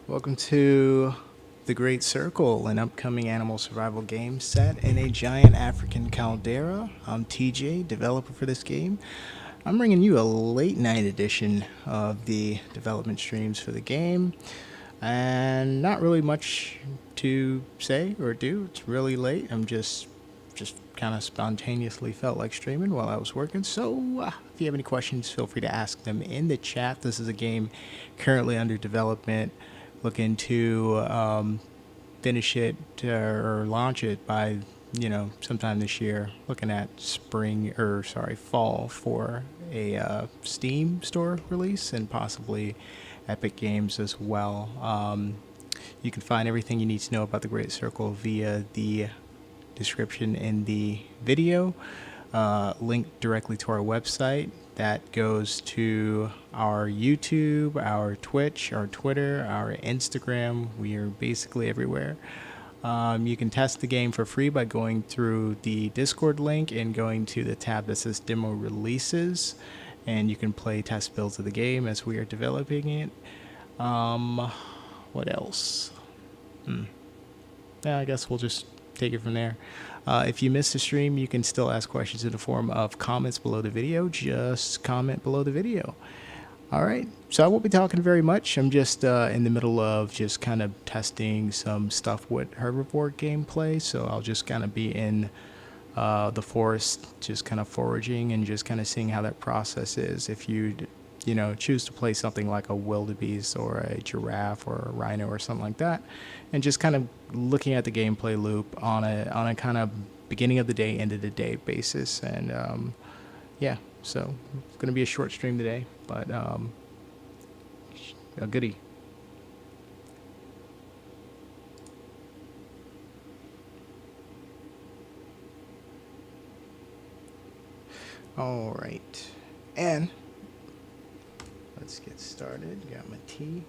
Welcome to The Great Circle, an upcoming animal survival game set in a giant African caldera. I'm TJ, developer for this game. I'm bringing you a late night edition of the development streams for the game, and not really much to say or do. It's really late. I'm just kind of spontaneously felt like streaming while I was working. So if you have any questions, feel free to ask them in the chat. This is a game currently under development. Looking to finish it or launch it by sometime this year. Looking at fall for a Steam store release and possibly Epic Games as well. You can find everything you need to know about the Great Circle via the description in the video. Link directly to our website that goes to our YouTube, our Twitch, our Twitter, our Instagram. We are basically everywhere. You can test the game for free by going through the Discord link and going to the tab that says Demo Releases, and you can play test builds of the game as we are developing it. What else? I guess we'll just take it from there. If you missed the stream, you can still ask questions in the form of comments below the video. Just comment below the video. All right, so I won't be talking very much. I'm just in the middle of just kind of testing some stuff with Herbivore gameplay, so I'll just kind of be in the forest, just kind of foraging and just kind of seeing how that process is. If you choose to play something like a wildebeest or a giraffe or a rhino or something like that, and just kind of looking at the gameplay loop on a kind of beginning of the day, end of the day basis. And so it's going to be a short stream today, but a goodie. All right, and let's get started. Got my tea.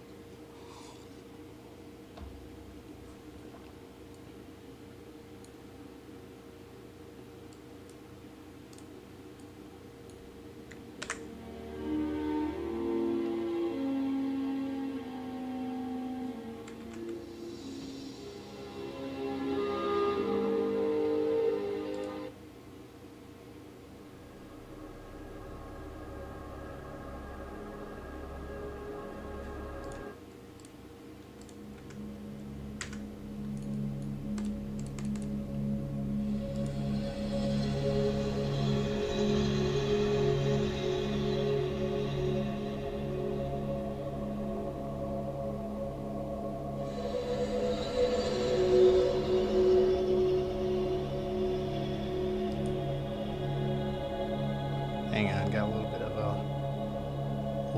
Hang on, got a little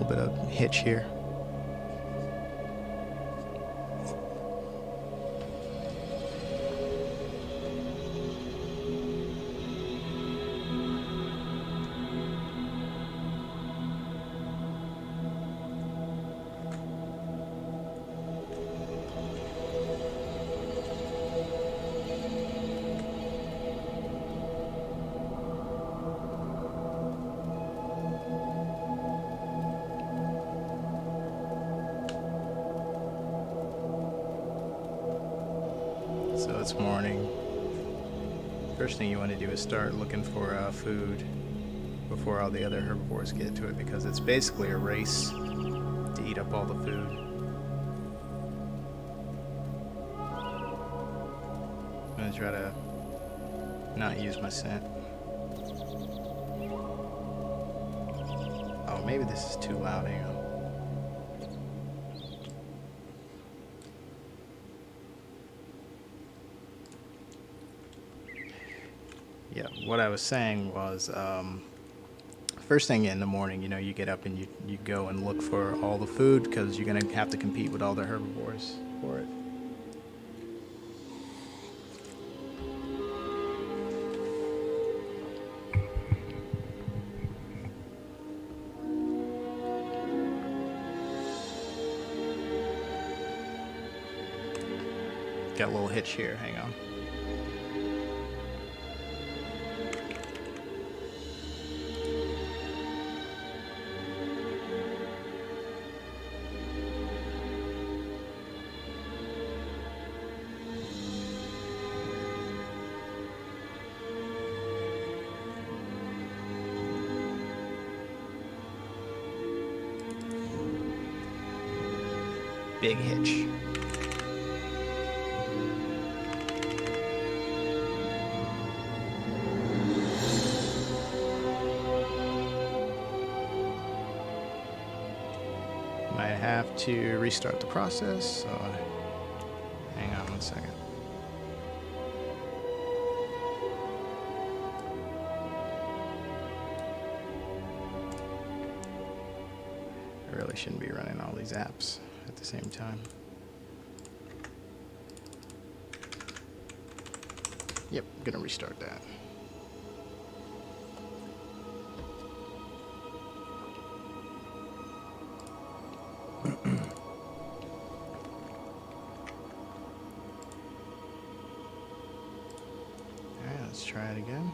bit of hitch here. So it's morning. First thing you want to do is start looking for food before all the other herbivores get to it, because it's basically a race to eat up all the food. I'm going to try to not use my scent. Oh, maybe this is too loud. Hang on. Yeah, what I was saying was, first thing in the morning, you get up and you go and look for all the food, because you're going to have to compete with all the herbivores for it. Got a little hitch here, hang on. big hitch. Might have to restart the process, so hang on 1 second. I really shouldn't be running all these apps at the same time. Yep, gonna restart that. Alright, let's try it again.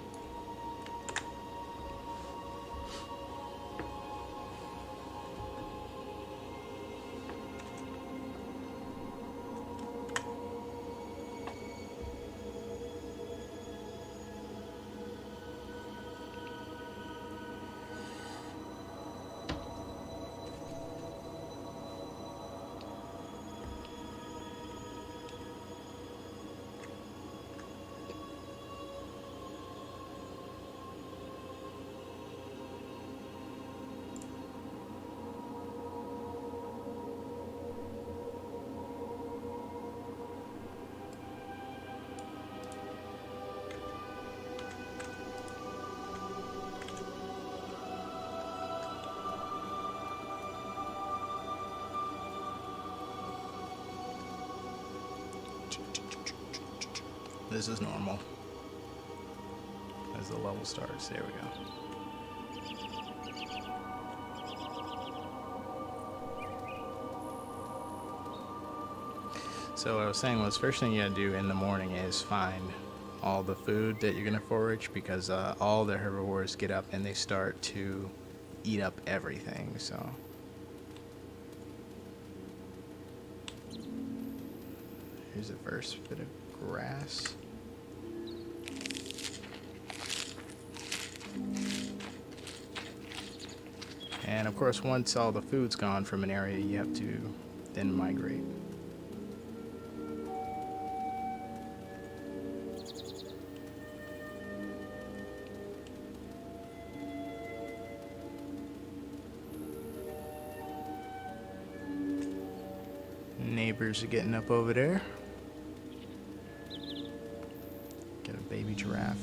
This is normal. As the level starts, there we go. So what I was saying was, first thing you gotta do in the morning is find all the food that you're gonna forage, because all the herbivores get up and they start to eat up everything, so. Here's the first bit of grass. And of course, once all the food's gone from an area, you have to then migrate. Neighbors are getting up over there. Get a baby giraffe.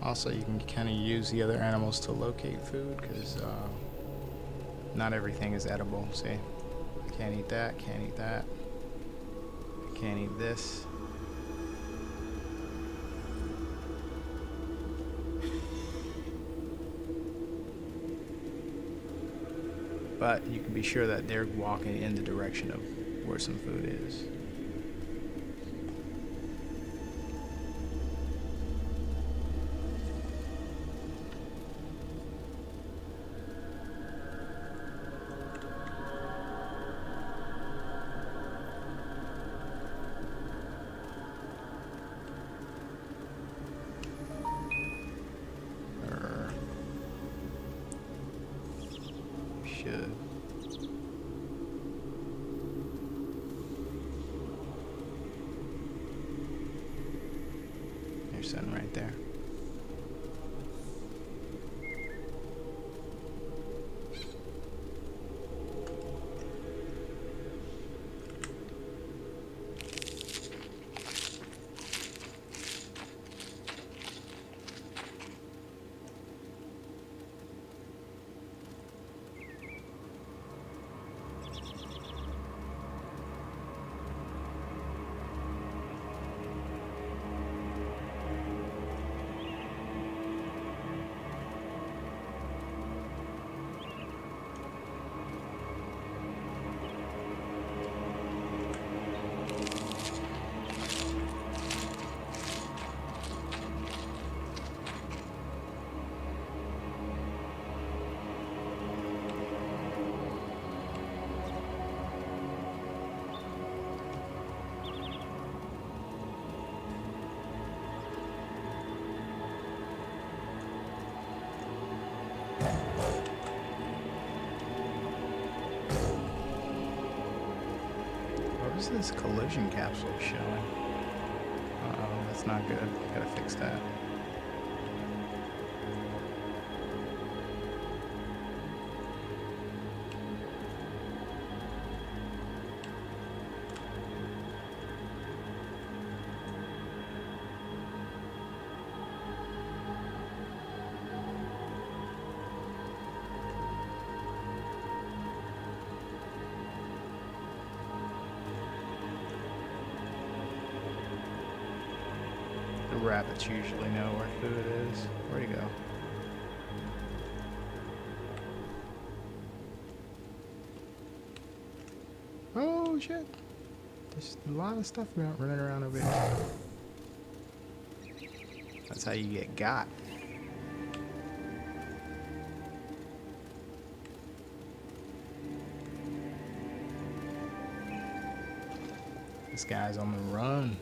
Also, you can kind of use the other animals to locate food, because not everything is edible. See, I can't eat that, can't eat that, I can't eat this. But you can be sure that they're walking in the direction of where some food is. Should. you're sitting right there. What is this collision capsule showing? Uh-oh, that's not good. Gotta fix that. The rabbits usually know where food is. Where'd he go? Oh shit! There's a lot of stuff running around over here. That's how you get got. This guy's on the run.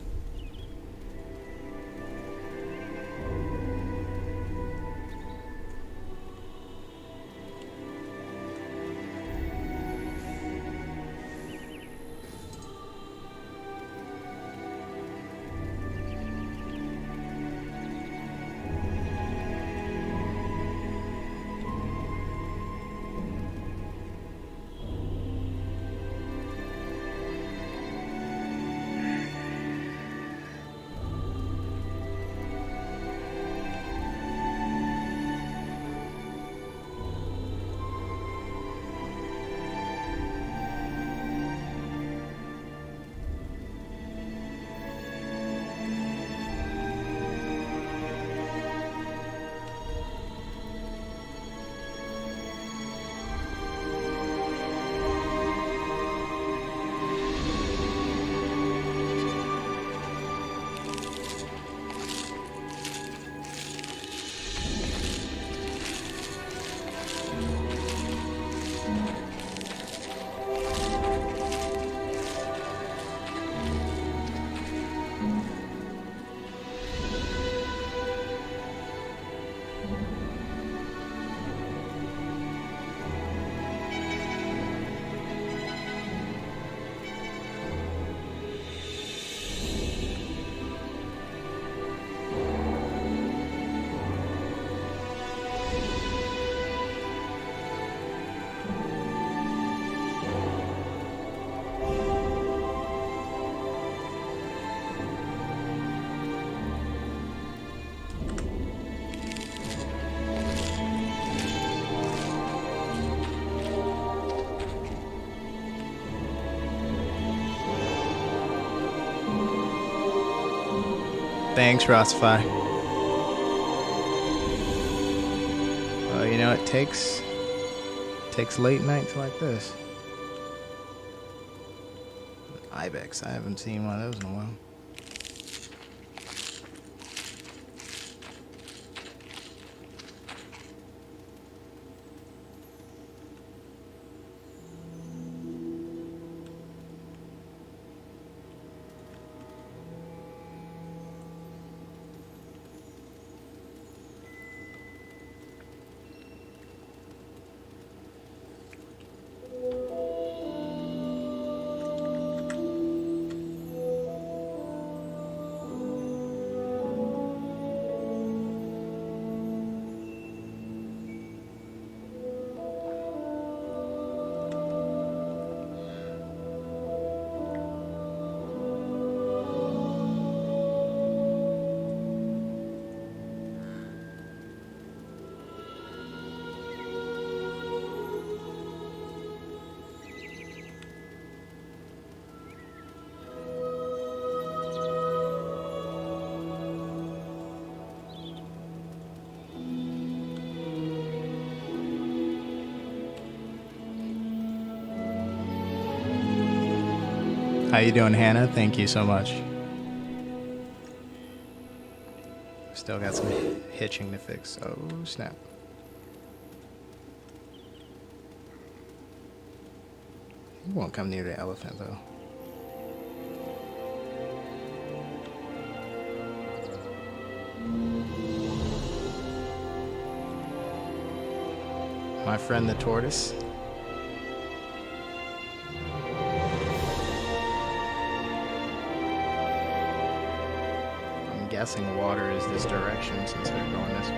Thanks, Rossify. You know, it takes late nights like this. Ibex, I haven't seen one of those in a while. How you doing, Hannah? Thank you so much. Still got some hitching to fix. Oh, snap. You won't come near the elephant, though. My friend the tortoise. I'm guessing water is this direction since they're going this way.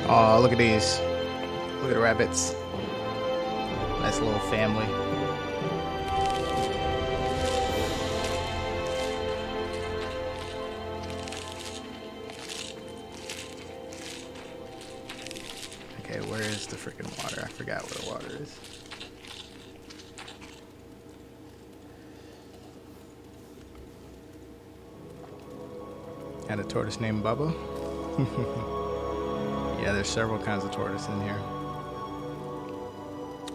Oh, look at these. Look at the rabbits. Nice little family. Okay, where is the freaking water? I forgot where the water is. Had a tortoise named Bubba. Yeah, there's several kinds of tortoise in here.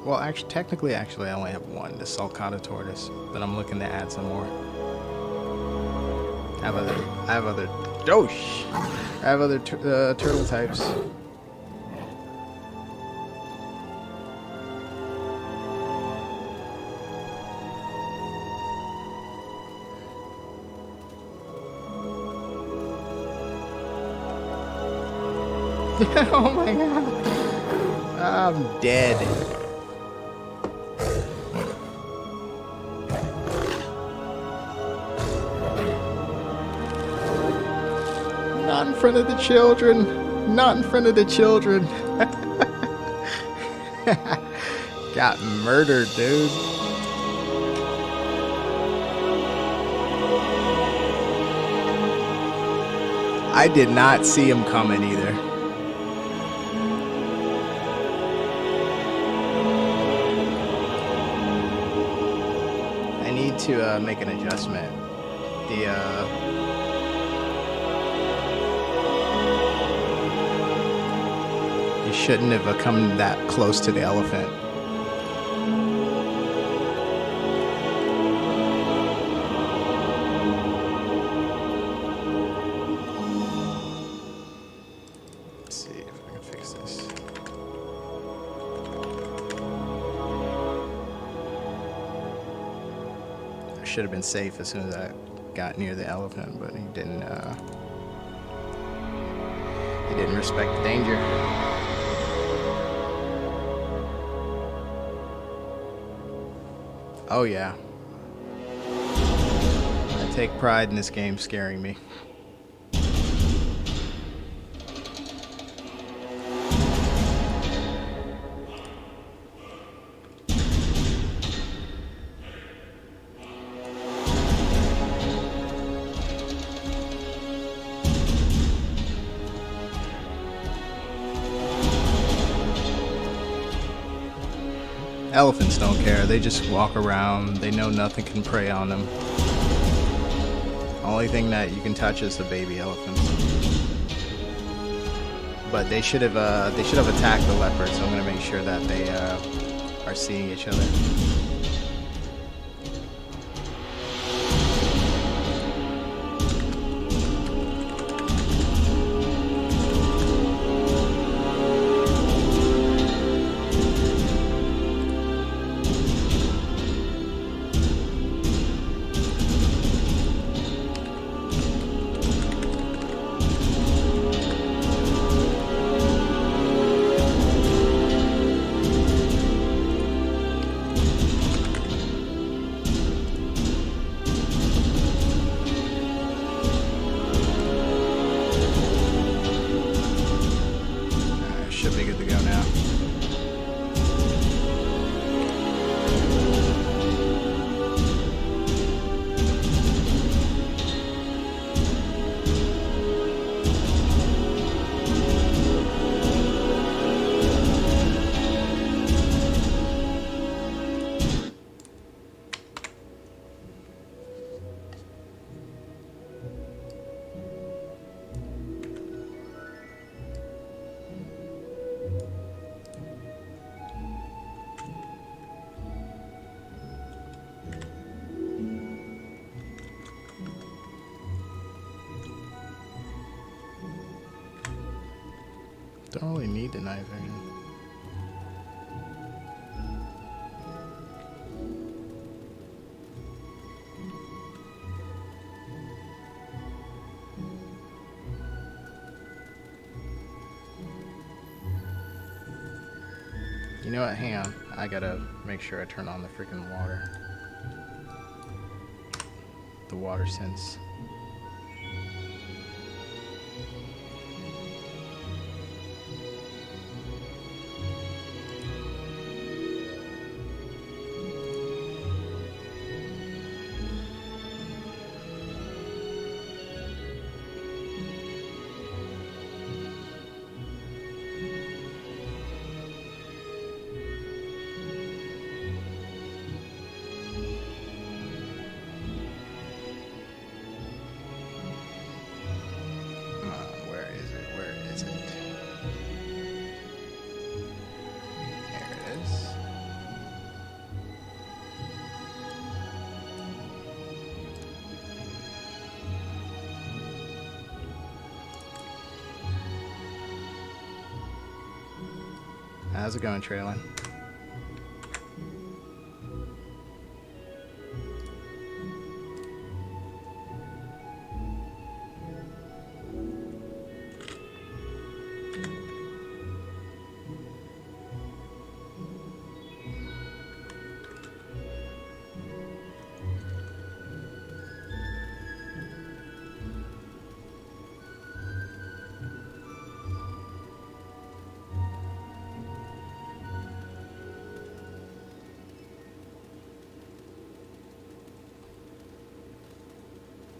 Well, technically, I only have one, the sulcata tortoise, but I'm looking to add some more. I have other turtle types. Oh my god. I'm dead. Not in front of the children. Not in front of the children. Got murdered, dude. I did not see him coming either. To make an adjustment. You shouldn't have come that close to the elephant. Let's see if I can fix this. Should have been safe as soon as I got near the elephant, but he didn't respect the danger. Oh yeah. I take pride in this game scaring me. Elephants don't care. They just walk around. They know nothing can prey on them. Only thing that you can touch is the baby elephants. But they should have attacked the leopard. So I'm gonna make sure that they are seeing each other. Don't really need the night vision. You know what? Hang on. I gotta make sure I turn on the freaking water. The water sense. How's it going, Traylon?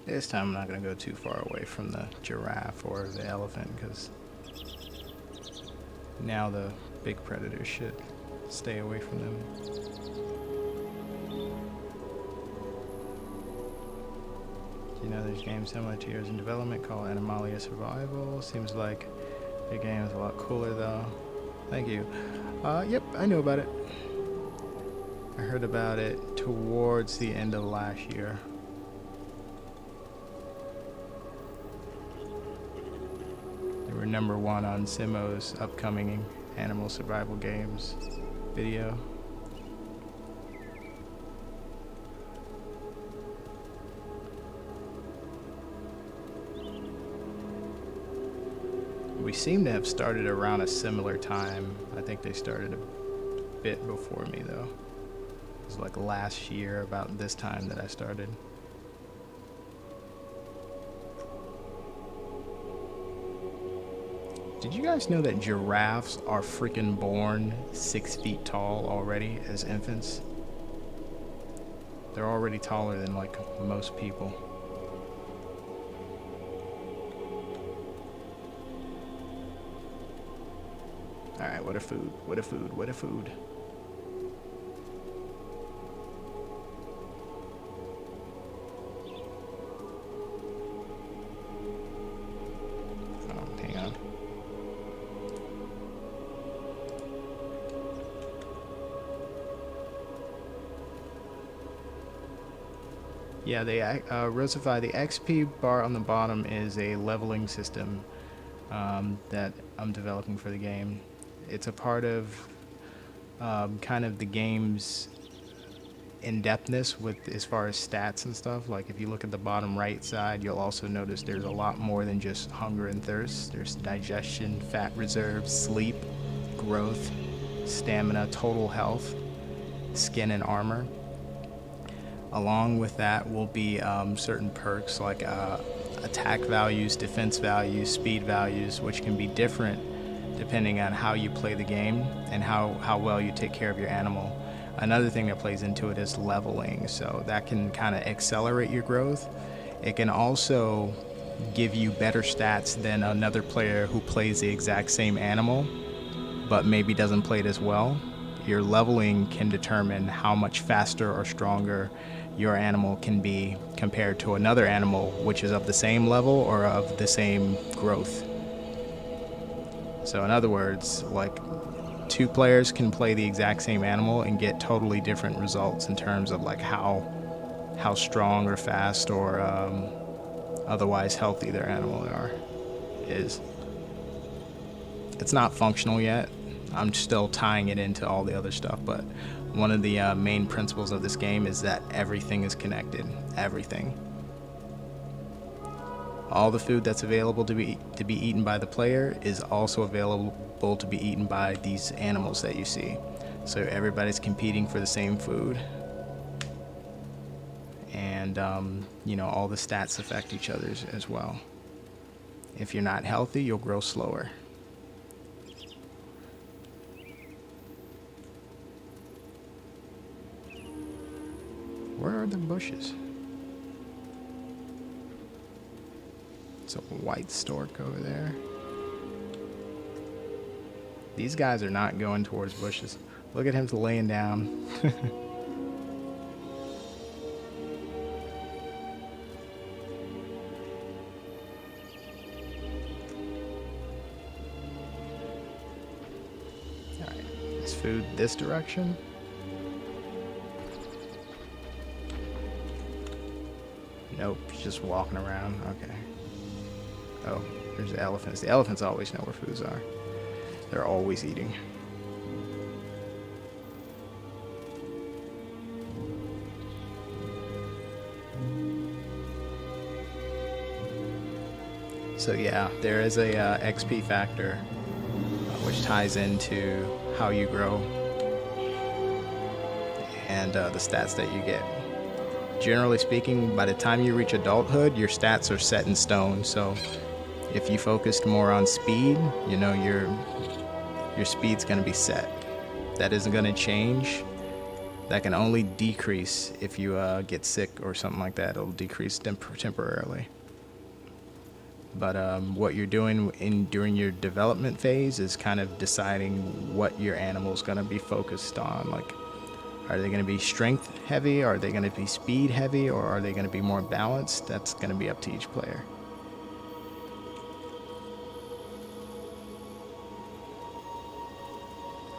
This time I'm not going to go too far away from the giraffe or the elephant, because now the big predators should stay away from them. You know, there's games similar to yours in development called Animalia Survival. Seems like the game is a lot cooler though. Thank you. Yep, I know about it. I heard about it towards the end of last year. They were #1 on Simo's upcoming animal survival games video. We seem to have started around a similar time. I think they started a bit before me though. It was like last year about this time that I started. Did you guys know that giraffes are freaking born 6 feet tall already as infants? They're already taller than like most people. Alright, what a food, what a food, what a food. Oh, hang on. Yeah, Rosify, the XP bar on the bottom is a leveling system that I'm developing for the game. It's a part of kind of the game's in-depthness with as far as stats and stuff. Like if you look at the bottom right side, you'll also notice there's a lot more than just hunger and thirst. There's digestion, fat reserves, sleep, growth, stamina, total health, skin and armor. Along with that will be certain perks like attack values, defense values, speed values, which can be different depending on how you play the game and how well you take care of your animal. Another thing that plays into it is leveling, so that can kind of accelerate your growth. It can also give you better stats than another player who plays the exact same animal but maybe doesn't play it as well. Your leveling can determine how much faster or stronger your animal can be compared to another animal which is of the same level or of the same growth. So in other words, like 2 players can play the exact same animal and get totally different results in terms of like how strong or fast or otherwise healthy their animal is. It's not functional yet. I'm still tying it into all the other stuff, but one of the main principles of this game is that everything is connected. Everything. All the food that's available to be eaten by the player is also available to be eaten by these animals that you see. So everybody's competing for the same food. And, all the stats affect each other as well. If you're not healthy, you'll grow slower. Where are the bushes? It's a white stork over there. These guys are not going towards bushes. Look at him laying down. Alright, is food this direction? Nope, just walking around. Okay. Oh, there's the elephants. The elephants always know where foods are. They're always eating. So yeah, there is a XP factor, which ties into how you grow and the stats that you get. Generally speaking, by the time you reach adulthood, your stats are set in stone. So if you focused more on speed, your speed's going to be set. That isn't going to change. That can only decrease if you get sick or something like that. It'll decrease temporarily. But what you're doing during your development phase is kind of deciding what your animal's going to be focused on. Like, are they going to be strength heavy? Are they going to be speed heavy? Or are they going to be more balanced? That's going to be up to each player.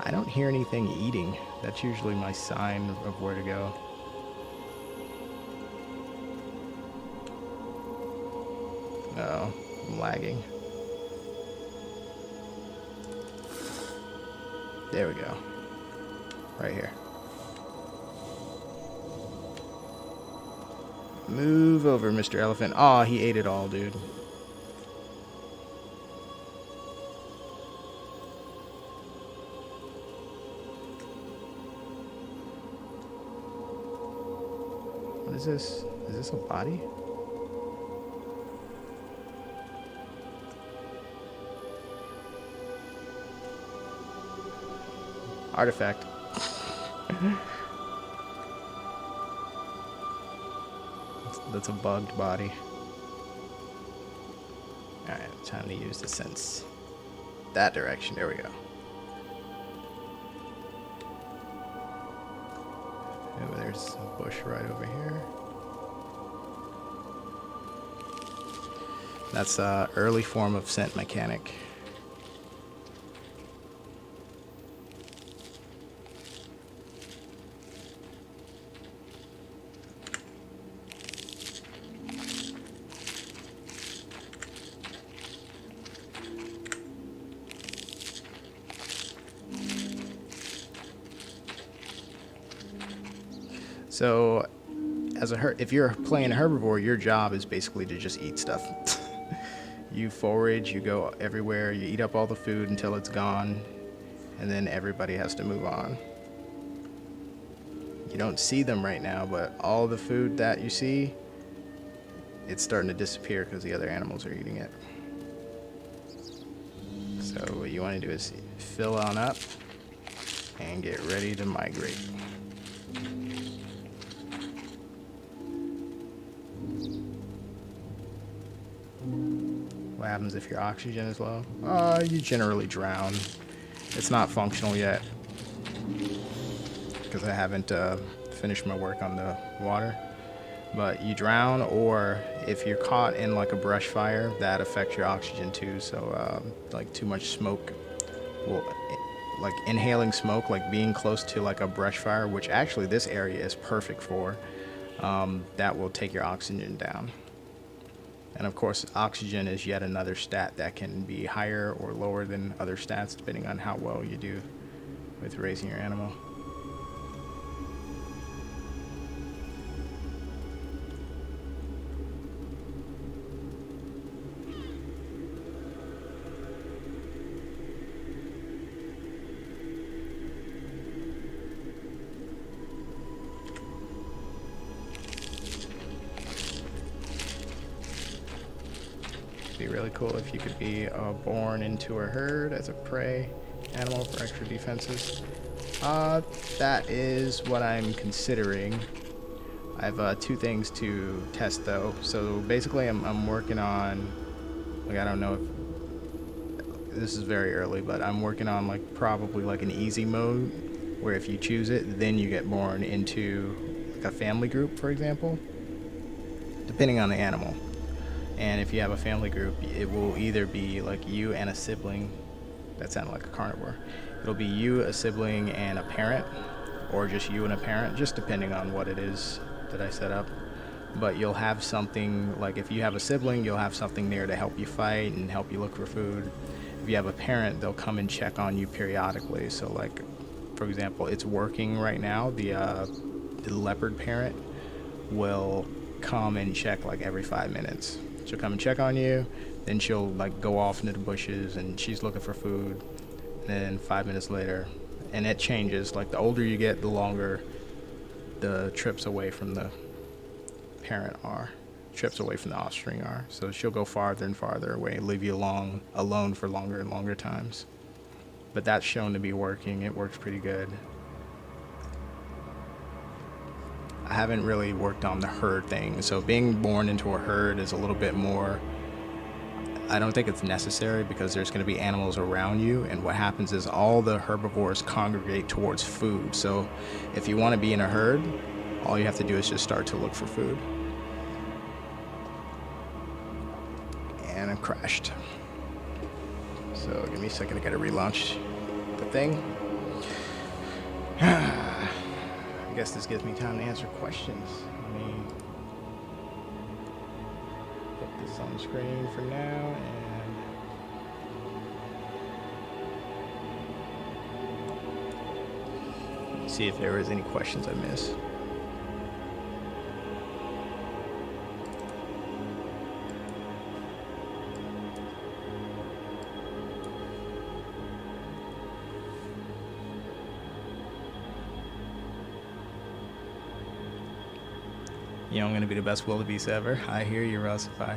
I don't hear anything eating. That's usually my sign of where to go. No, I'm lagging. There we go. Right here. Move over, Mr. Elephant. Aw, he ate it all, dude. What is this? Is this a body? Artifact. That's a bugged body. Alright, time to use the sense. That direction, there we go. Oh, there's a bush right over here. That's an early form of scent mechanic. So, if you're playing a herbivore, your job is basically to just eat stuff. You forage, you go everywhere, you eat up all the food until it's gone, and then everybody has to move on. You don't see them right now, but all the food that you see, it's starting to disappear because the other animals are eating it. So what you want to do is fill on up and get ready to migrate. What happens if your oxygen is low? You generally drown. It's not functional yet because I haven't finished my work on the water. But you drown, or if you're caught in like a brush fire, that affects your oxygen too. So like too much smoke will, like inhaling smoke, like being close to like a brush fire, which actually this area is perfect for, that will take your oxygen down. And of course, oxygen is yet another stat that can be higher or lower than other stats depending on how well you do with raising your animal. Be really cool if you could be born into a herd as a prey animal for extra defenses. That is what I'm considering. I have 2 things to test though. So basically I'm working on, like, I don't know if this is very early, but I'm working on like probably like an easy mode where if you choose it, then you get born into like a family group, for example, depending on the animal. And if you have a family group, it will either be like you and a sibling. That sounded like a carnivore. It'll be you, a sibling, and a parent, or just you and a parent, just depending on what it is that I set up. But you'll have something, like if you have a sibling, you'll have something there to help you fight and help you look for food. If you have a parent, they'll come and check on you periodically. So like, for example, it's working right now. The leopard parent will come and check like every 5 minutes. She'll come and check on you, then she'll like go off into the bushes and she's looking for food. And then 5 minutes later, and it changes. Like the older you get, the longer the trips away from the parent are, trips away from the offspring are. So she'll go farther and farther away, leave you alone for longer and longer times. But that's shown to be working. It works pretty good. I haven't really worked on the herd thing. So being born into a herd is a little bit more, I don't think it's necessary because there's going to be animals around you. And what happens is all the herbivores congregate towards food. So if you want to be in a herd, all you have to do is just start to look for food. And I crashed. So give me a second to get it relaunched. The thing. I guess this gives me time to answer questions. Let me put this on the screen for now and see if there is any questions I missed. You know, I'm going to be the best wildebeest ever. I hear you, Russify.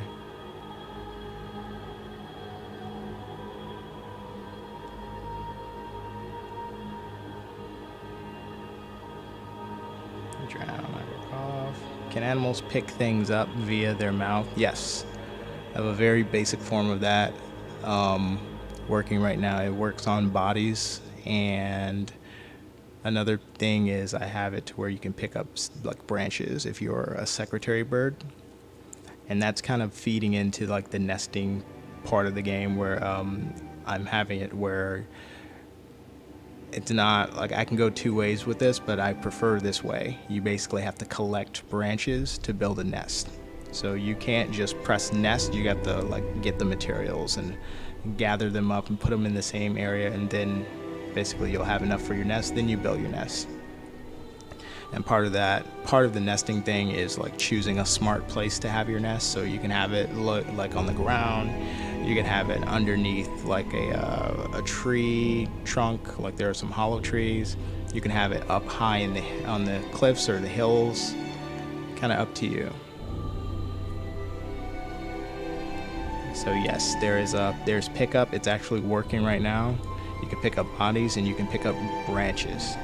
Drown, I go off. Can animals pick things up via their mouth? Yes. I have a very basic form of that working right now. It works on bodies, and another thing is I have it to where you can pick up like branches if you're a secretary bird, and that's kind of feeding into like the nesting part of the game where I'm having it where it's not like I can go 2 ways with this, but I prefer this way. You basically have to collect branches to build a nest. So you can't just press nest, you got to like get the materials and gather them up and put them in the same area, and then basically you'll have enough for your nest, then you build your nest. And part of the nesting thing is like choosing a smart place to have your nest. So you can have it look like on the ground, you can have it underneath like a tree trunk, like there are some hollow trees. You can have it up high on the cliffs or the hills, kind of up to you. So yes, there's pickup. It's actually working right now. You can pick up bodies and you can pick up branches.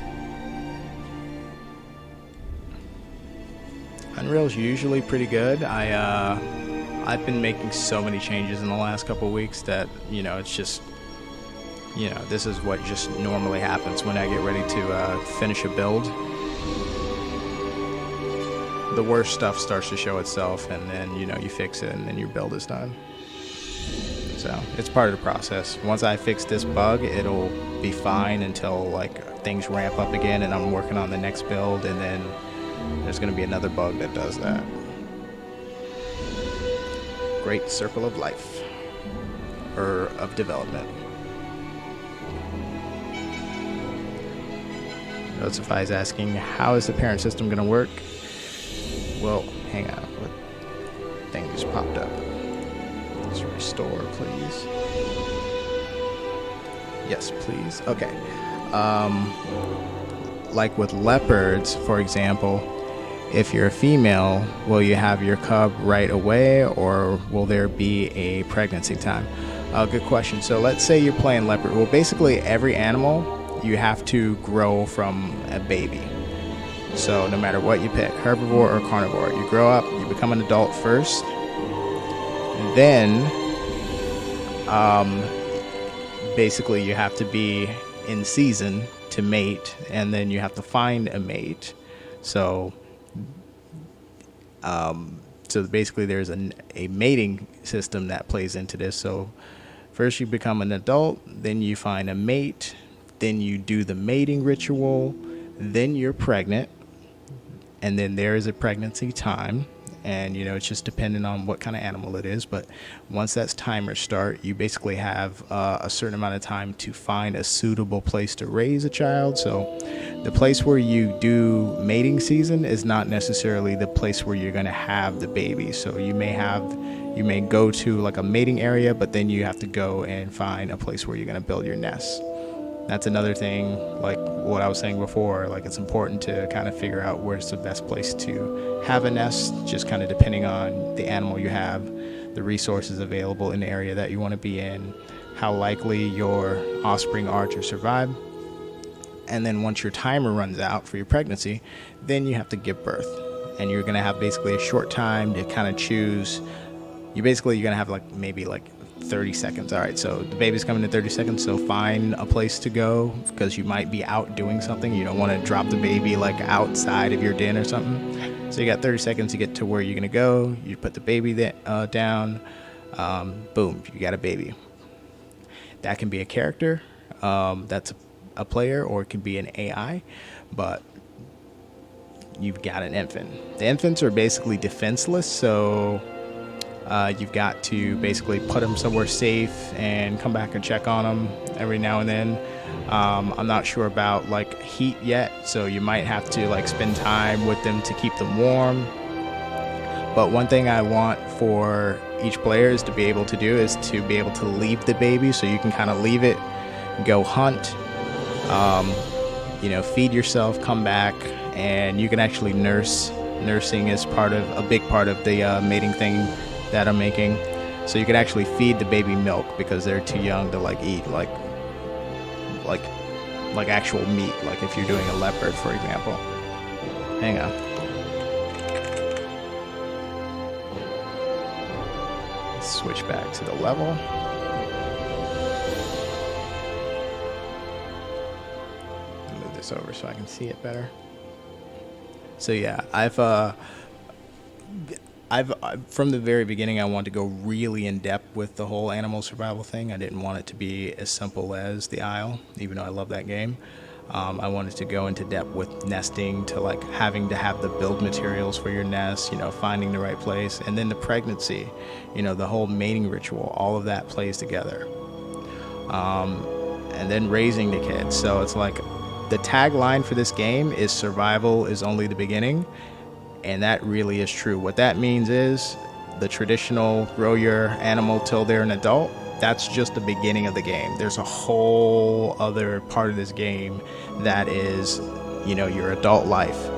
Unreal's usually pretty good. I've been making so many changes in the last couple of weeks that, you know, it's just, you know, this is what just normally happens when I get ready to finish a build. The worst stuff starts to show itself, and then, you know, you fix it and then your build is done. So it's part of the process. Once I fix this bug, it'll be fine until like things ramp up again and I'm working on the next build, and then there's going to be another bug that does that. great circle of life, or of development. Joseph is asking, how is the parent system going to work? Well, hang on. What thing just popped up? Let's restore, please. Yes, please. Okay. Like with leopards, for example, if you're a female, will you have your cub right away, or will there be a pregnancy time? Good question. So let's say you're playing leopard. Well, basically every animal you have to grow from a baby. So no matter what you pick, herbivore or carnivore, you grow up, you become an adult first, then basically you have to be in season to mate, and then you have to find a mate. So basically there's a mating system that plays into this. So first you become an adult, then you find a mate, then you do the mating ritual, then you're pregnant, and then there is a pregnancy time. And, it's just dependent on what kind of animal it is. But once that timer start, you basically have a certain amount of time to find a suitable place to raise a child. So the place where you do mating season is not necessarily the place where you're going to have the baby. So you may go to like a mating area, but then you have to go and find a place where you're going to build your nest. That's another thing, like what I was saying before, like it's important to kind of figure out where's the best place to have a nest, just kind of depending on the animal you have, the resources available in the area that you want to be in, how likely your offspring are to survive. And then once your timer runs out for your pregnancy, then you have to give birth. And you're going to have basically a short time to kind of choose. You're going to have maybe 30 seconds. All right, so the baby's coming in 30 seconds, so find a place to go, because you might be out doing something. You don't want to drop the baby outside of your den or something. So you got 30 seconds to get to where you're going to go. You put the baby down. Boom, you got a baby. That can be a character that's a player, or it can be an AI, but you've got an infant. The infants are basically defenseless, so you've got to basically put them somewhere safe and come back and check on them every now and then. I'm not sure about heat yet, so you might have to spend time with them to keep them warm. But one thing I want for each player is to be able to do is to be able to leave the baby, so you can kind of leave it, go hunt, feed yourself, come back, and you can actually nurse. Nursing is a big part of the mating thing that I'm making. So you could actually feed the baby milk, because they're too young to eat actual meat, like if you're doing a leopard, for example. Hang on. Let's switch back to the level. Move this over so I can see it better. So yeah, I've from the very beginning, I wanted to go really in depth with the whole animal survival thing. I didn't want it to be as simple as the Isle, even though I love that game. I wanted to go into depth with nesting, to having to have the build materials for your nest, finding the right place, and then the pregnancy, the whole mating ritual, all of that plays together. And then raising the kids. So it's the tagline for this game is survival is only the beginning. And that really is true. What that means is the traditional grow your animal till they're an adult, that's just the beginning of the game. There's a whole other part of this game that is, your adult life,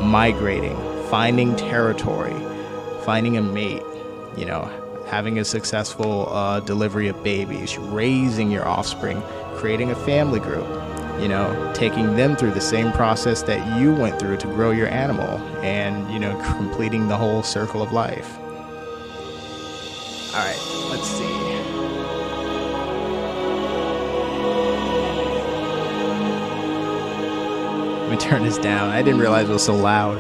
migrating, finding territory, finding a mate, having a successful delivery of babies, raising your offspring, creating a family group, taking them through the same process that you went through to grow your animal, and, completing the whole circle of life. All right, let's see. Let me turn this down. I didn't realize it was so loud.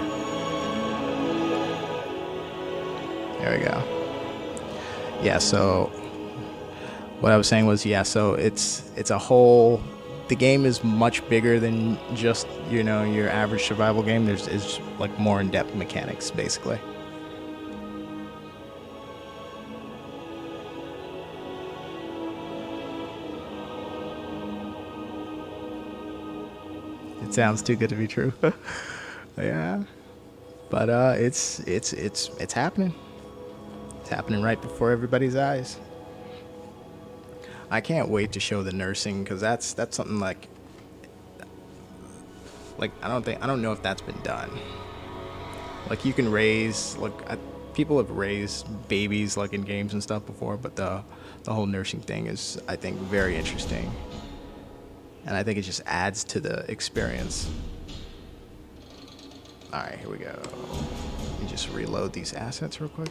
There we go. Yeah, so what I was saying was, so it's a whole... The game is much bigger than just, your average survival game. It's more in-depth mechanics, basically. Sounds too good to be true. Yeah, but it's happening. It's happening right before everybody's eyes. I can't wait to show the nursing because that's something like I don't know if that's been done. Like you can raise people have raised babies like in games and stuff before, but the whole nursing thing is I think very interesting, and I think it just adds to the experience. All right, here we go. Let me just reload these assets real quick.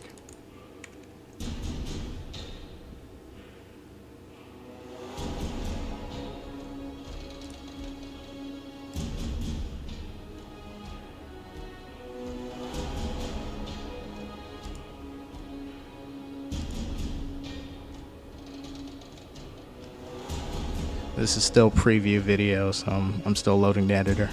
This is still preview video, so I'm still loading the editor.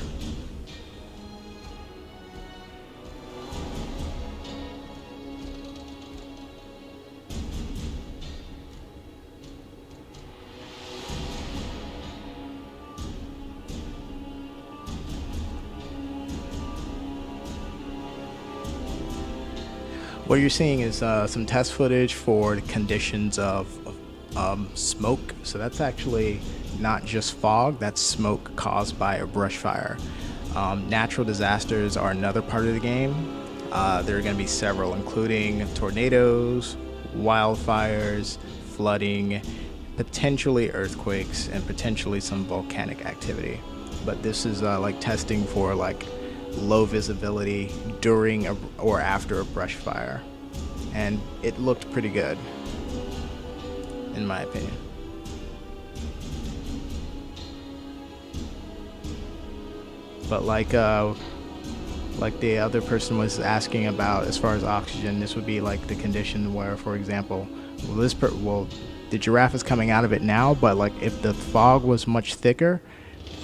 What you're seeing is some test footage for the conditions of smoke. So that's actually not just fog, that's smoke caused by a brush fire. Natural disasters are another part of the game. There are going to be several, including tornadoes, wildfires, flooding, potentially earthquakes, and potentially some volcanic activity. But this is like testing for like low visibility during or after a brush fire, and it looked pretty good in my opinion. But like the other person was asking about as far as oxygen, this would be like the condition where, for example, the giraffe is coming out of it now, but like if the fog was much thicker,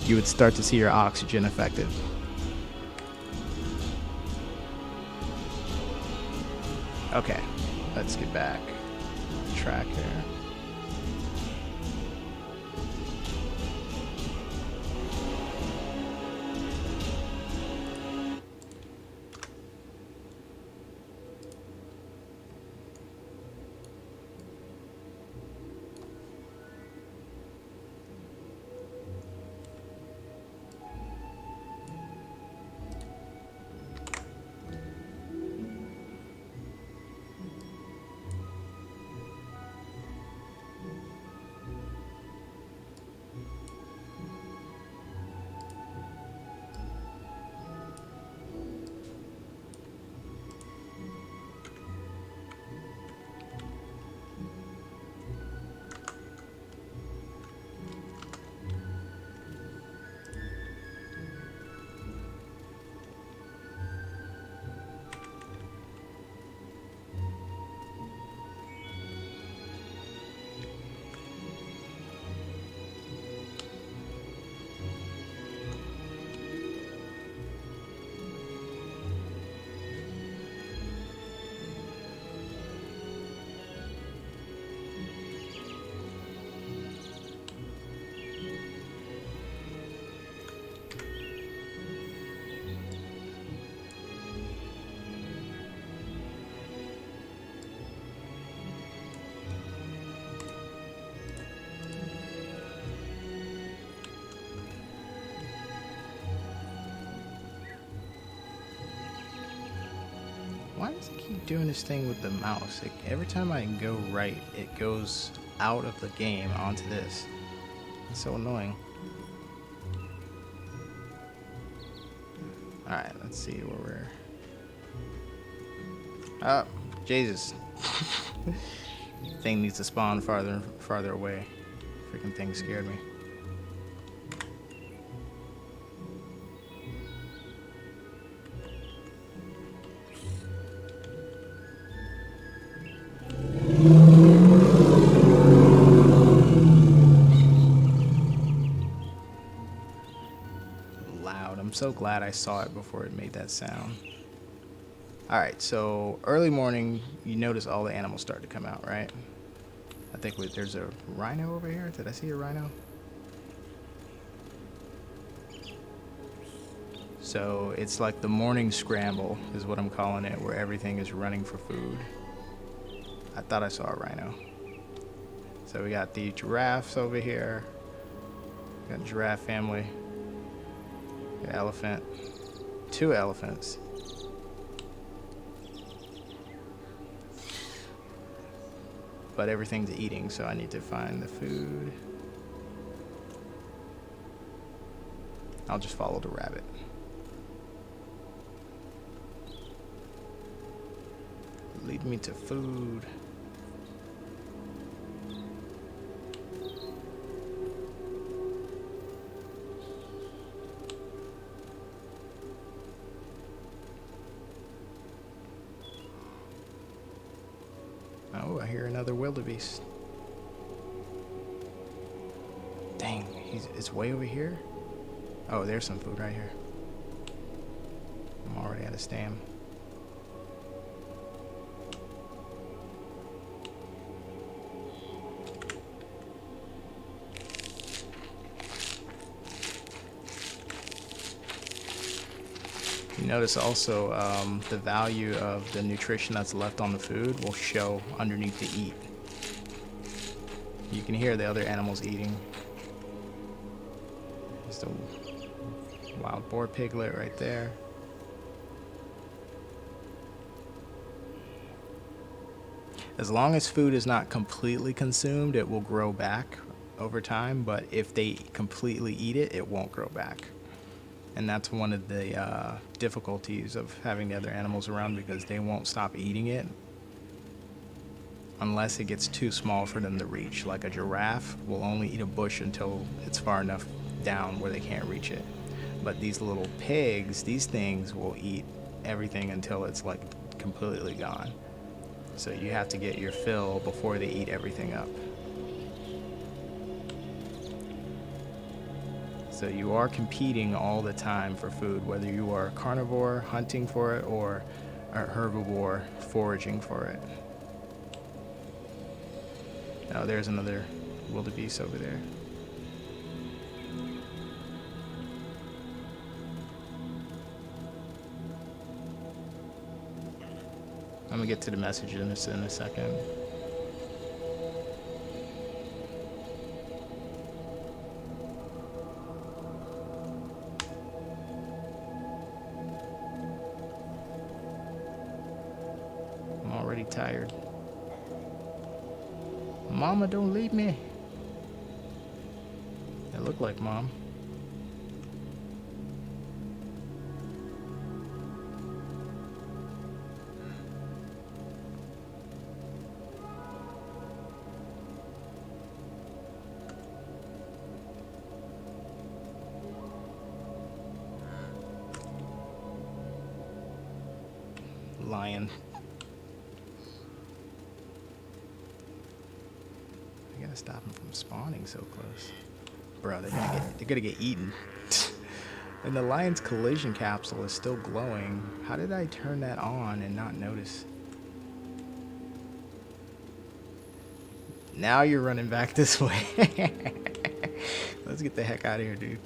you would start to see your oxygen affected. Okay, let's get back on track here. Why does it keep doing this thing with the mouse? Like, every time I go right, it goes out of the game onto this. It's so annoying. Alright, let's see where we're... Oh, Jesus. Thing needs to spawn farther away. Freaking thing scared me. I'm so glad I saw it before it made that sound. Alright, so early morning, you notice all the animals start to come out, right? I think there's a rhino over here. Did I see a rhino? So it's like the morning scramble is what I'm calling it, where everything is running for food. I thought I saw a rhino. So we got the giraffes over here. We got the giraffe family. An elephant. 2 elephants. But everything's eating, so I need to find the food. I'll just follow the rabbit. Lead me to food. Oh, I hear another wildebeest. Dang, it's way over here. Oh, there's some food right here. I'm already out of stam. You notice also the value of the nutrition that's left on the food will show underneath the eat. You can hear the other animals eating. There's the wild boar piglet right there. As long as food is not completely consumed, it will grow back over time, but if they completely eat it, it won't grow back. And that's one of the difficulties of having the other animals around, because they won't stop eating it unless it gets too small for them to reach. Like a giraffe will only eat a bush until it's far enough down where they can't reach it. But these little pigs, these things will eat everything until it's like completely gone. So you have to get your fill before they eat everything up. So you are competing all the time for food, whether you are a carnivore hunting for it or a herbivore foraging for it. Oh, there's another wildebeest over there. I'm gonna get to the message in a second. I'm already tired. Mama, don't leave me. It looked like Mom. Lion. I gotta stop him from spawning so close. Bro, they're gonna get eaten. And the lion's collision capsule is still glowing. How did I turn that on and not notice? Now you're running back this way. Let's get the heck out of here, dude.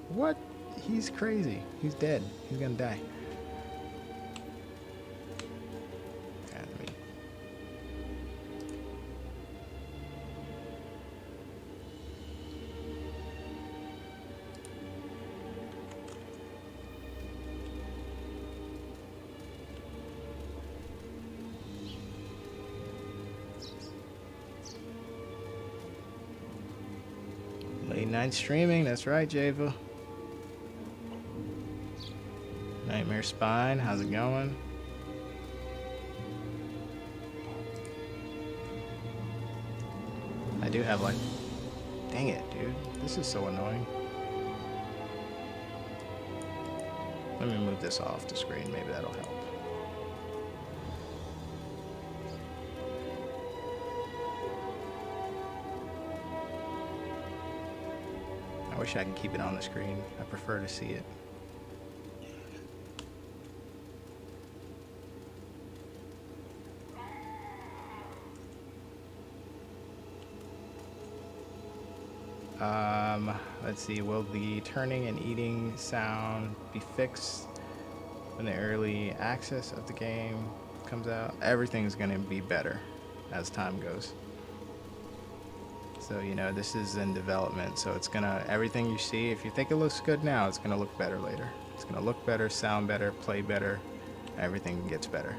What? He's crazy. He's dead. He's gonna die. Late night streaming, that's right, Java. Nightmare Spine, how's it going? I do have like... Dang it, dude. This is so annoying. Let me move this off the screen, maybe that'll help. I wish I could keep it on the screen. I prefer to see it. Let's see, will the turning and eating sound be fixed when the early access of the game comes out? Everything's going to be better as time goes. So, you know, this is in development, so it's gonna, everything you see, if you think it looks good now, it's gonna look better later. It's gonna look better, sound better, play better, everything gets better.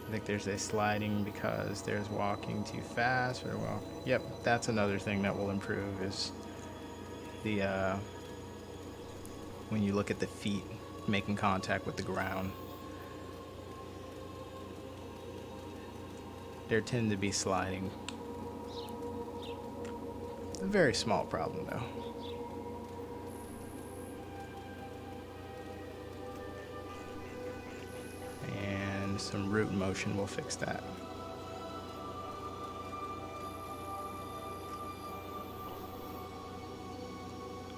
I think there's a sliding because there's walking too fast, or well, yep, that's another thing that will improve is the, when you look at the feet making contact with the ground. There tend to be sliding. A very small problem though. And some root motion will fix that.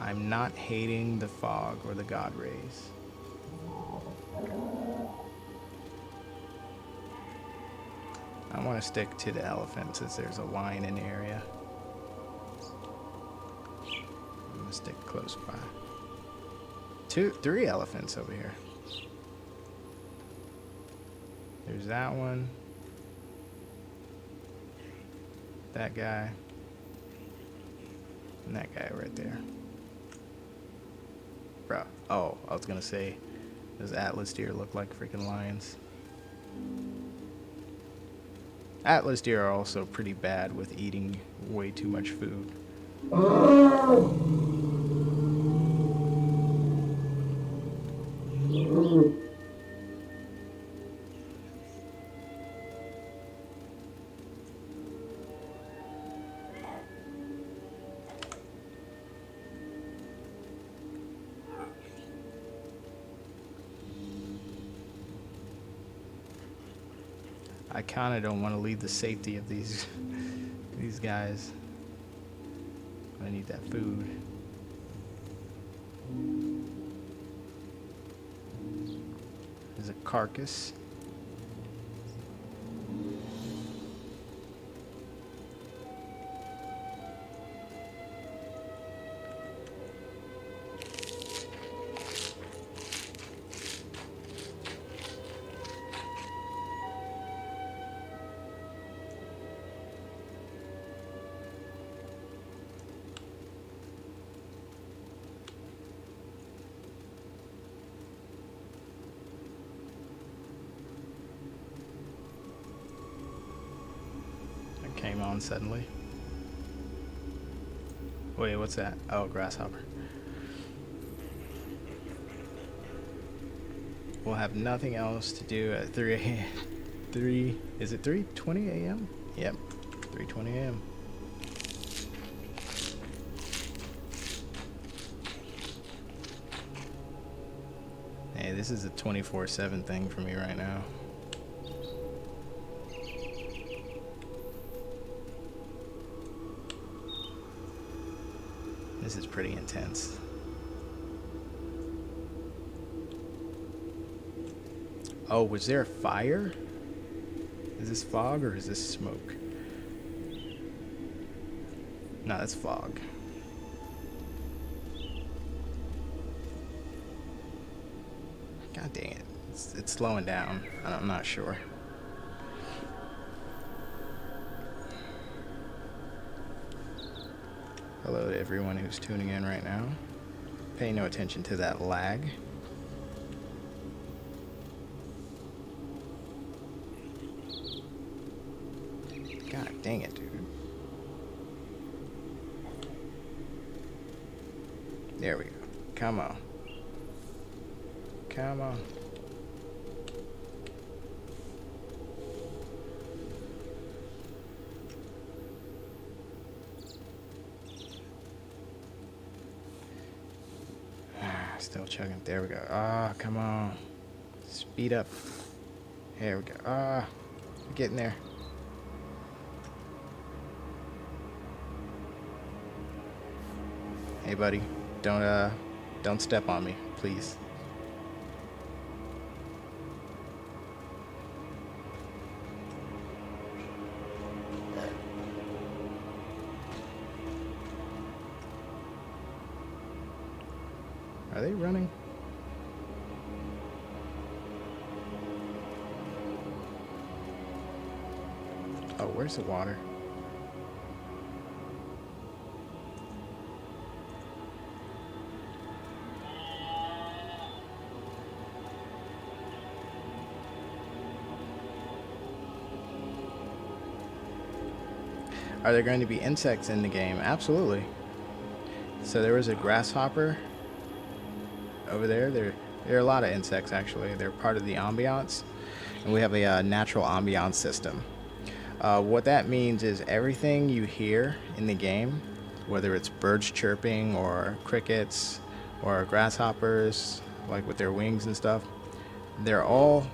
I'm not hating the fog or the god rays. I want to stick to the elephant since there's a lion in the area. I'm going to stick close by. 3 elephants over here. There's that one. That guy. And that guy right there. Bro. Oh, I was going to say, those Atlas deer look like freaking lions. Atlas deer are also pretty bad with eating way too much food. I kind of don't want to leave the safety of these guys. I need that food. There's a carcass. Came on suddenly. Wait, what's that? Oh, grasshopper. We'll have nothing else to do at 3 a.m. Is it 3:20 a.m.? Yep, 3:20 a.m. Hey, this is a 24/7 thing for me right now. This is pretty intense. Oh, was there a fire? Is this fog or is this smoke? No, that's fog. God dang it. It's slowing down. I'm not sure. Hello to everyone who's tuning in right now. Pay no attention to that lag. God dang it, dude. There we go. Come on. Come on. Still chugging. There we go. Ah, come on. Speed up. Here we go. Ah, getting there. Hey, buddy. Don't step on me, please. Are they running? Oh, where's the water? Are there going to be insects in the game? Absolutely. So there was a grasshopper over there. There are a lot of insects, actually. They're part of the ambiance. And we have a natural ambiance system. What that means is everything you hear in the game, whether it's birds chirping or crickets or grasshoppers, like with their wings and stuff, they're all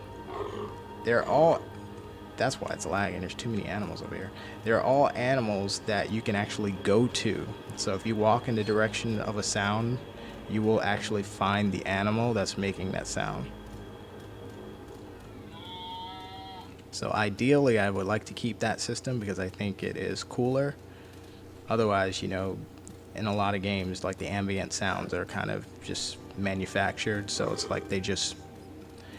that's why it's lagging. There's too many animals over here. They're all animals that you can actually go to. So if you walk in the direction of a sound, you will actually find the animal that's making that sound. So ideally, I would like to keep that system because I think it is cooler. Otherwise, you know, in a lot of games, like the ambient sounds are kind of just manufactured. So it's like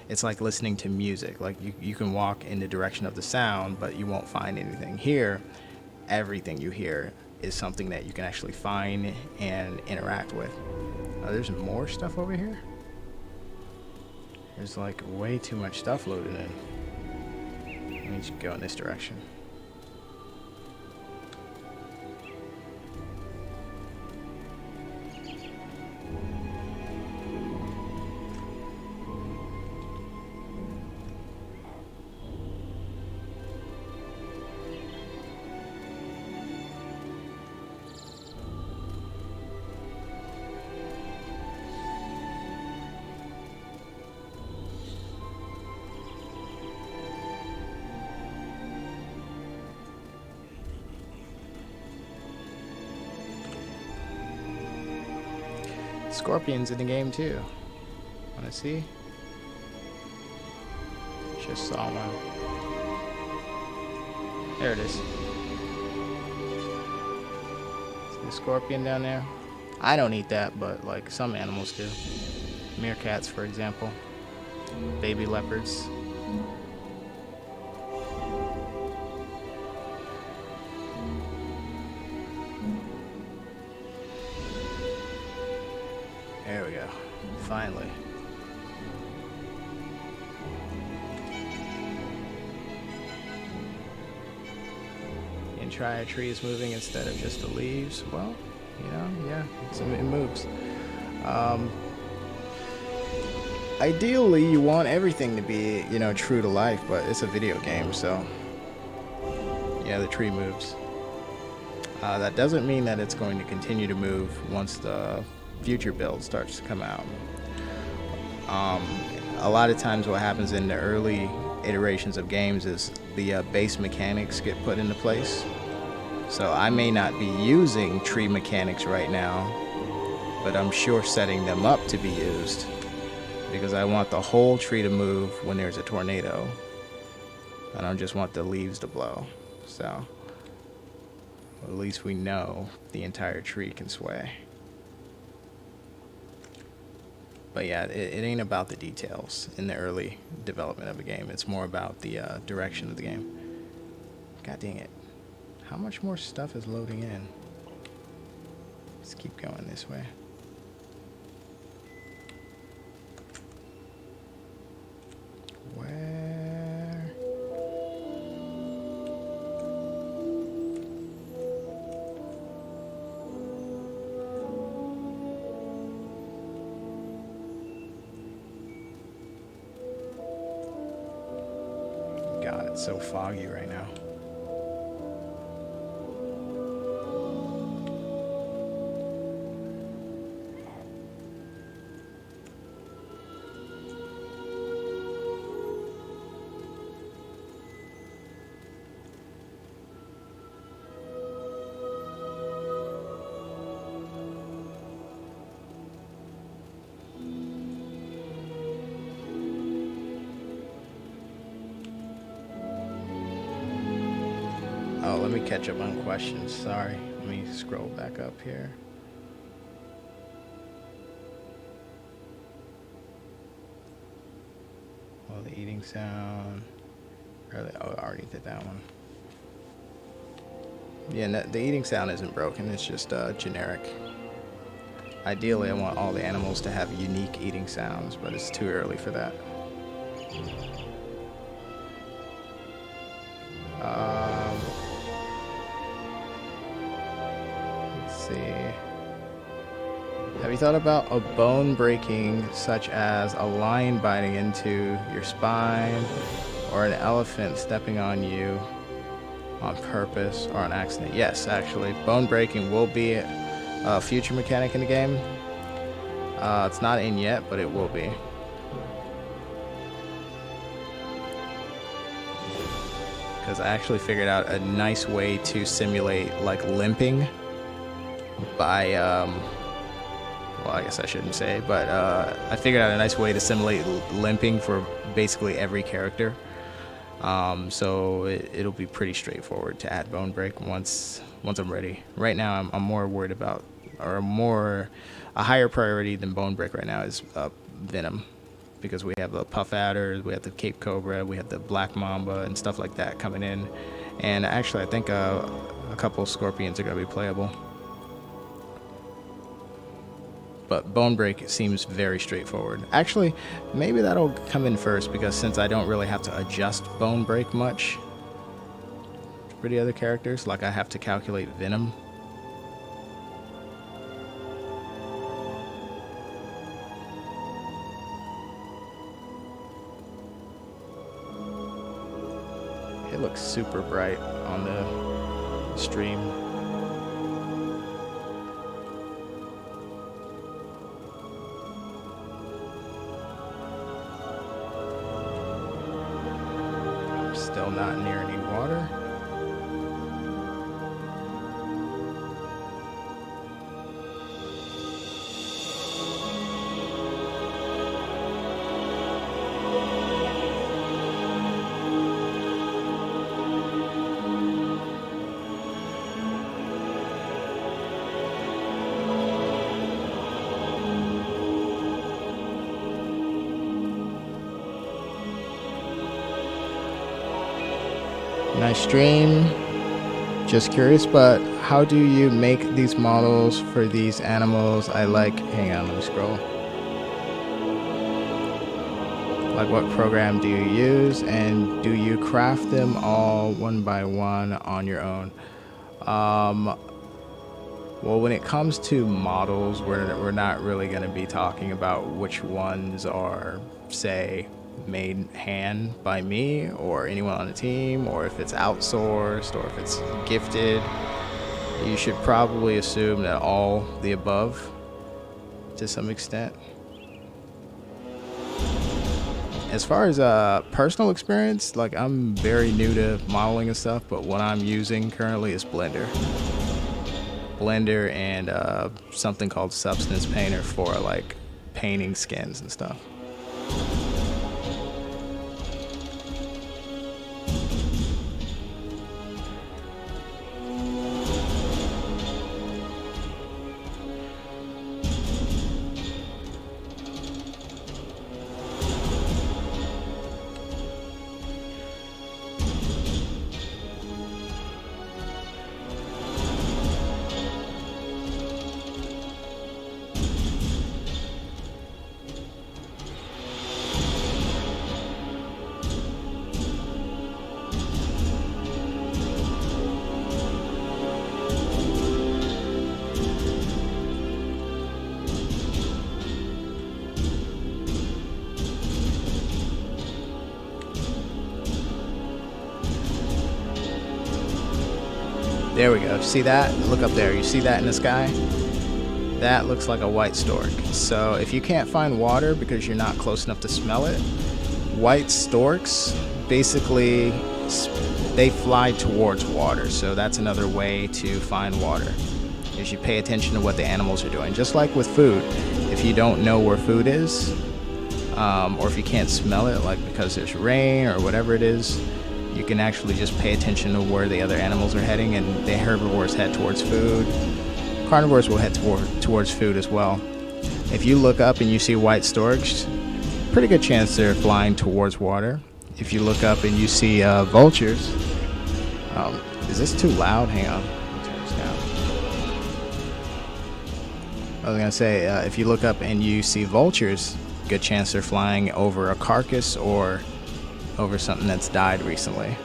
it's like listening to music. Like you can walk in the direction of the sound, but you won't find anything. Here, everything you hear is something that you can actually find and interact with. There's more stuff over here. There's like way too much stuff loaded in. Let me just go in this direction. Scorpions in the game too. Wanna see? Just saw one. There it is. See a scorpion down there? I don't eat that, but like some animals do. Meerkats, for example. Baby leopards. There we go. Finally. The entire tree is moving instead of just the leaves. Well, you know, yeah, it moves. Ideally, you want everything to be, you know, true to life, but it's a video game, so yeah, the tree moves. That doesn't mean that it's going to continue to move once the future build starts to come out. A lot of times what happens in the early iterations of games is the base mechanics get put into place. So I may not be using tree mechanics right now, but I'm sure setting them up to be used because I want the whole tree to move when there's a tornado. I don't just want the leaves to blow. So at least we know the entire tree can sway. But yeah, it ain't about the details in the early development of a game. It's more about the direction of the game. God dang it. How much more stuff is loading in? Let's keep going this way. Where? God, it's so foggy right now. Oh, let me catch up on questions. Sorry. Let me scroll back up here. the eating sound. Oh, I already did that one. Yeah, no, the eating sound isn't broken, it's just generic. Ideally, I want all the animals to have unique eating sounds, but it's too early for that. Let's see. Have you thought about a bone breaking, such as a lion biting into your spine, or an elephant stepping on you on purpose or on accident? Yes, actually, bone breaking will be a future mechanic in the game. It's not in yet, but it will be. Because I actually figured out a nice way to simulate like limping by well, I guess I shouldn't say, but I figured out a nice way to simulate limping for basically every character. So it'll be pretty straightforward to add bone break once I'm ready. Right now, I'm more worried about, or a higher priority than bone break right now is venom, because we have the puff adders, we have the Cape Cobra, we have the black mamba and stuff like that coming in. And actually, I think a couple of scorpions are going to be playable. But bone break seems very straightforward. Actually, maybe that'll come in first, because since I don't really have to adjust bone break much for the other characters, like I have to calculate venom. It looks super bright on the stream. Still not near any water. Nice stream. Just curious, but how do you make these models for these animals? I like, hang on, let me scroll. Like, what program do you use, and do you craft them all one by one on your own? Well, when it comes to models, we're not really going to be talking about which ones are, say, made hand by me or anyone on the team, or if it's outsourced, or if it's gifted. You should probably assume that all the above to some extent. As far as personal experience, like, I'm very new to modeling and stuff, but what I'm using currently is Blender and something called Substance Painter for like painting skins and stuff. There we go. See that? Look up there. You see that in the sky? That looks like a white stork. So if you can't find water because you're not close enough to smell it, white storks, basically, they fly towards water. So that's another way to find water, is you pay attention to what the animals are doing. Just like with food, if you don't know where food is, or if you can't smell it, like because there's rain or whatever it is, you can actually just pay attention to where the other animals are heading, and the herbivores head towards food. Carnivores will head towards food as well. If you look up and you see white storks, pretty good chance they're flying towards water. If you look up and you see vultures, is this too loud? Hang on, let me turn this down. I was gonna say, if you look up and you see vultures, good chance they're flying over a carcass or over something that's died recently.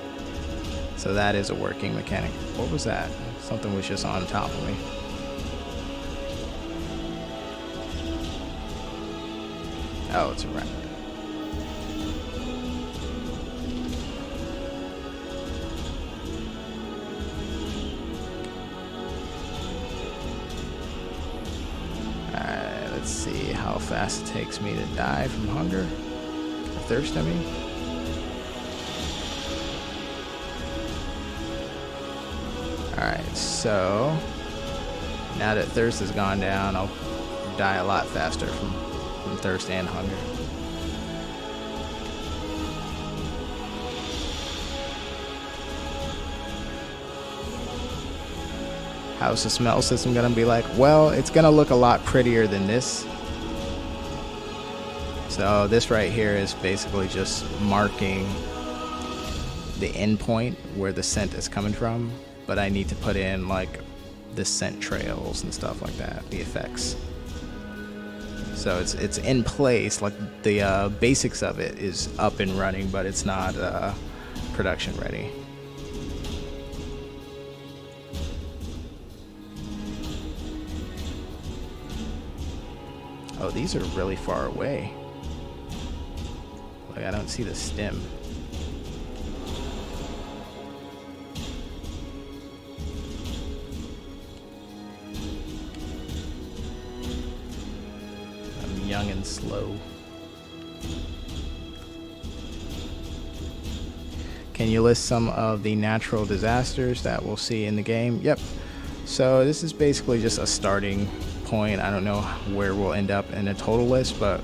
So that is a working mechanic. What was that? Something was just on top of me. Oh, it's a rat. Alright, let's see how fast it takes me to die from hunger. Or thirst, I mean. Alright, so now that thirst has gone down, I'll die a lot faster from thirst and hunger. How's the smell system gonna be like? Well, it's gonna look a lot prettier than this. So this right here is basically just marking the endpoint where the scent is coming from, but I need to put in like the scent trails and stuff like that, the effects. So it's in place, like the basics of it is up and running, but it's not production ready. Oh, these are really far away. Like I don't see the stem. Young and slow. Can you list some of the natural disasters that we'll see in the game? Yep. So this is basically just a starting point. I don't know where we'll end up in a total list, but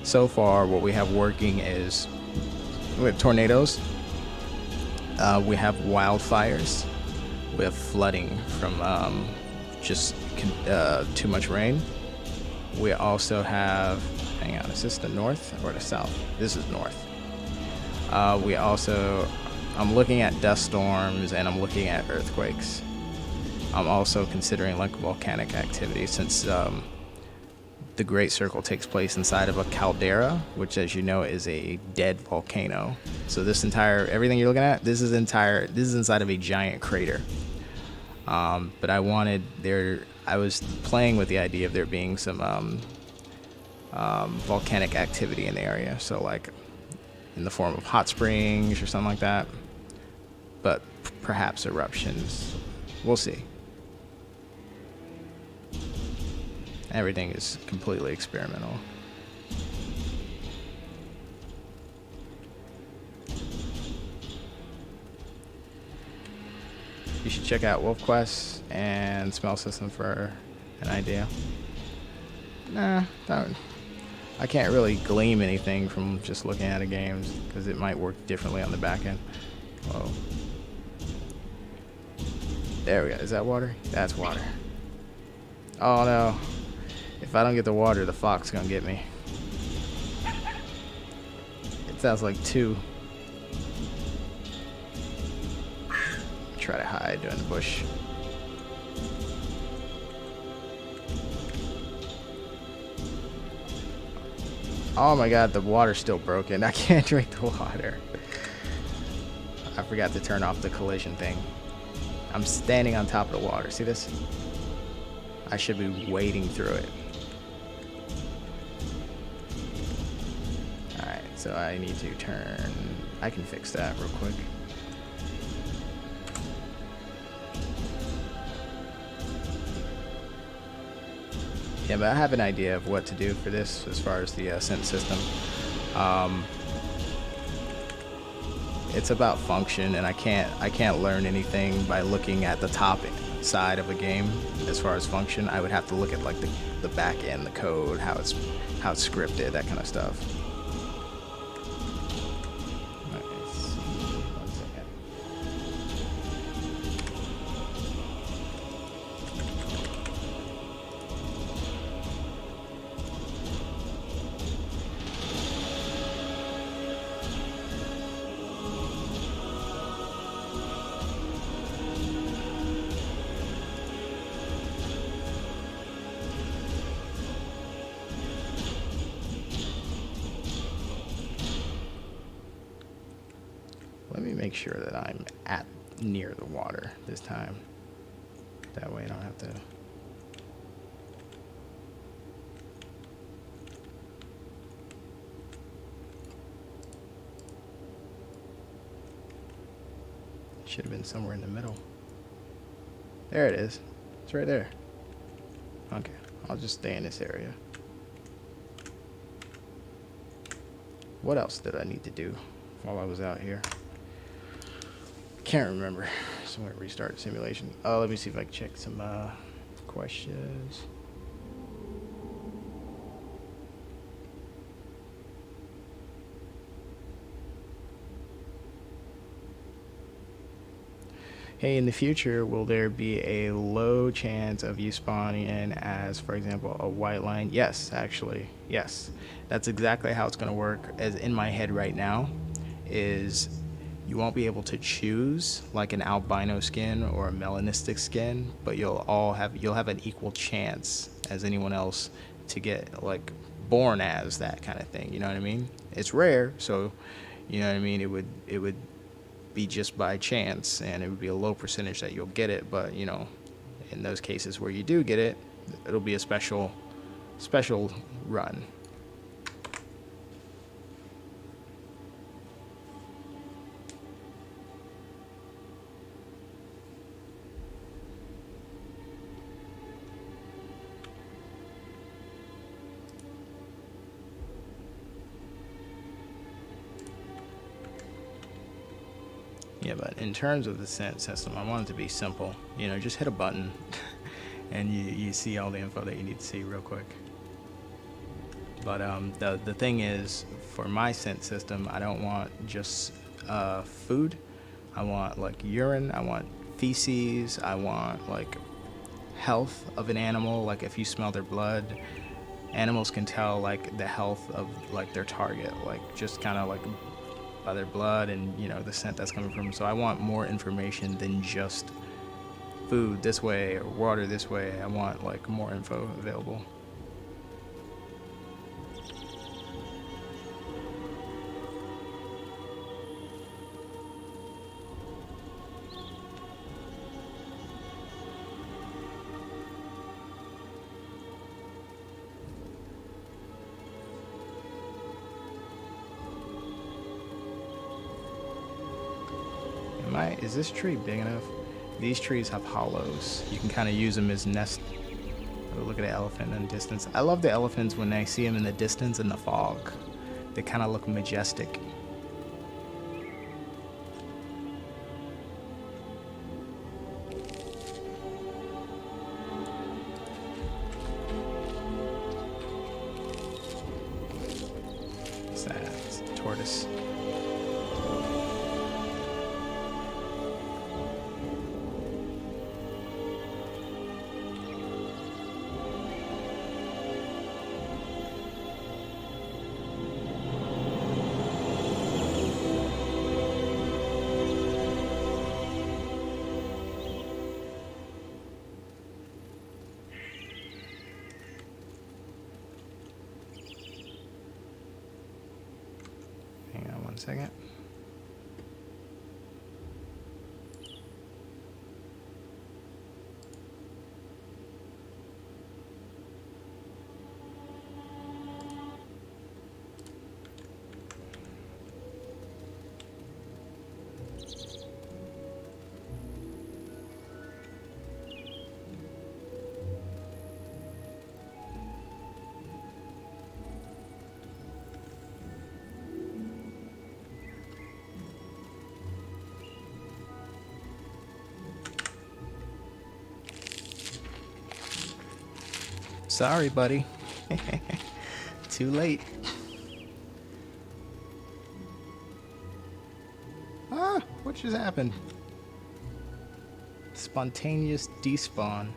so far what we have working is we have tornadoes, we have wildfires, we have flooding from just too much rain. We also have, hang on, is this the north or the south? This is north. We also, I'm looking at dust storms and I'm looking at earthquakes. I'm also considering like volcanic activity since the Great Circle takes place inside of a caldera, which as you know is a dead volcano. So this entire, everything you're looking at, this is inside of a giant crater. But I was playing with the idea of there being some volcanic activity in the area, so like in the form of hot springs or something like that, but perhaps eruptions. We'll see. Everything is completely experimental. You should check out Wolf Quest and Smell System for an idea. Nah, I can't really glean anything from just looking at a game because it might work differently on the back end. Whoa. There we go. Is that water? That's water. Oh no. If I don't get the water, the fox is gonna get me. It sounds like two. Try to hide in the bush. Oh my god, the water's still broken. I can't drink the water. I forgot to turn off the collision thing. I'm standing on top of the water. See this? I should be wading through it. Alright, so I need to turn... I can fix that real quick. Yeah, but I have an idea of what to do for this as far as the scent system. It's about function, and I can't learn anything by looking at the top side of a game as far as function. I would have to look at like the back end, the code, how it's scripted, that kind of stuff. Let's see. 1 second. make sure that I'm at near the water this time. That way I don't have to. Should have been somewhere in the middle. There it is. It's right there. Okay, I'll just stay in this area. What else did I need to do while I was out here? Can't remember. So I'm going to restart simulation. Oh, let me see if I can check some questions. Hey, in the future, will there be a low chance of you spawning in as, for example, a white line? Yes, actually, yes. That's exactly how it's going to work. As in my head right now, is you won't be able to choose like an albino skin or a melanistic skin, but you'll have an equal chance as anyone else to get like born as that kind of thing. You know what I mean? It's rare, so you know what I mean. It would be just by chance, and it would be a low percentage that you'll get it, but you know, in those cases where you do get it, it'll be a special run. Yeah, but in terms of the scent system, I want it to be simple. You know, just hit a button and you see all the info that you need to see real quick. But the thing is, for my scent system, I don't want just food. I want like urine, I want feces, I want like health of an animal. Like if you smell their blood, animals can tell like the health of like their target, like just kind of like by their blood and you know the scent that's coming from them. So I want more information than just food this way or water this way. I want like more info available. Is this tree big enough? These trees have hollows. You can kind of use them as nest. Oh, look at the elephant in the distance. I love the elephants when I see them in the distance in the fog. They kind of look majestic. What's that? It's a tortoise. Hang on one second. Sorry, buddy. Too late. Ah, what just happened? Spontaneous despawn.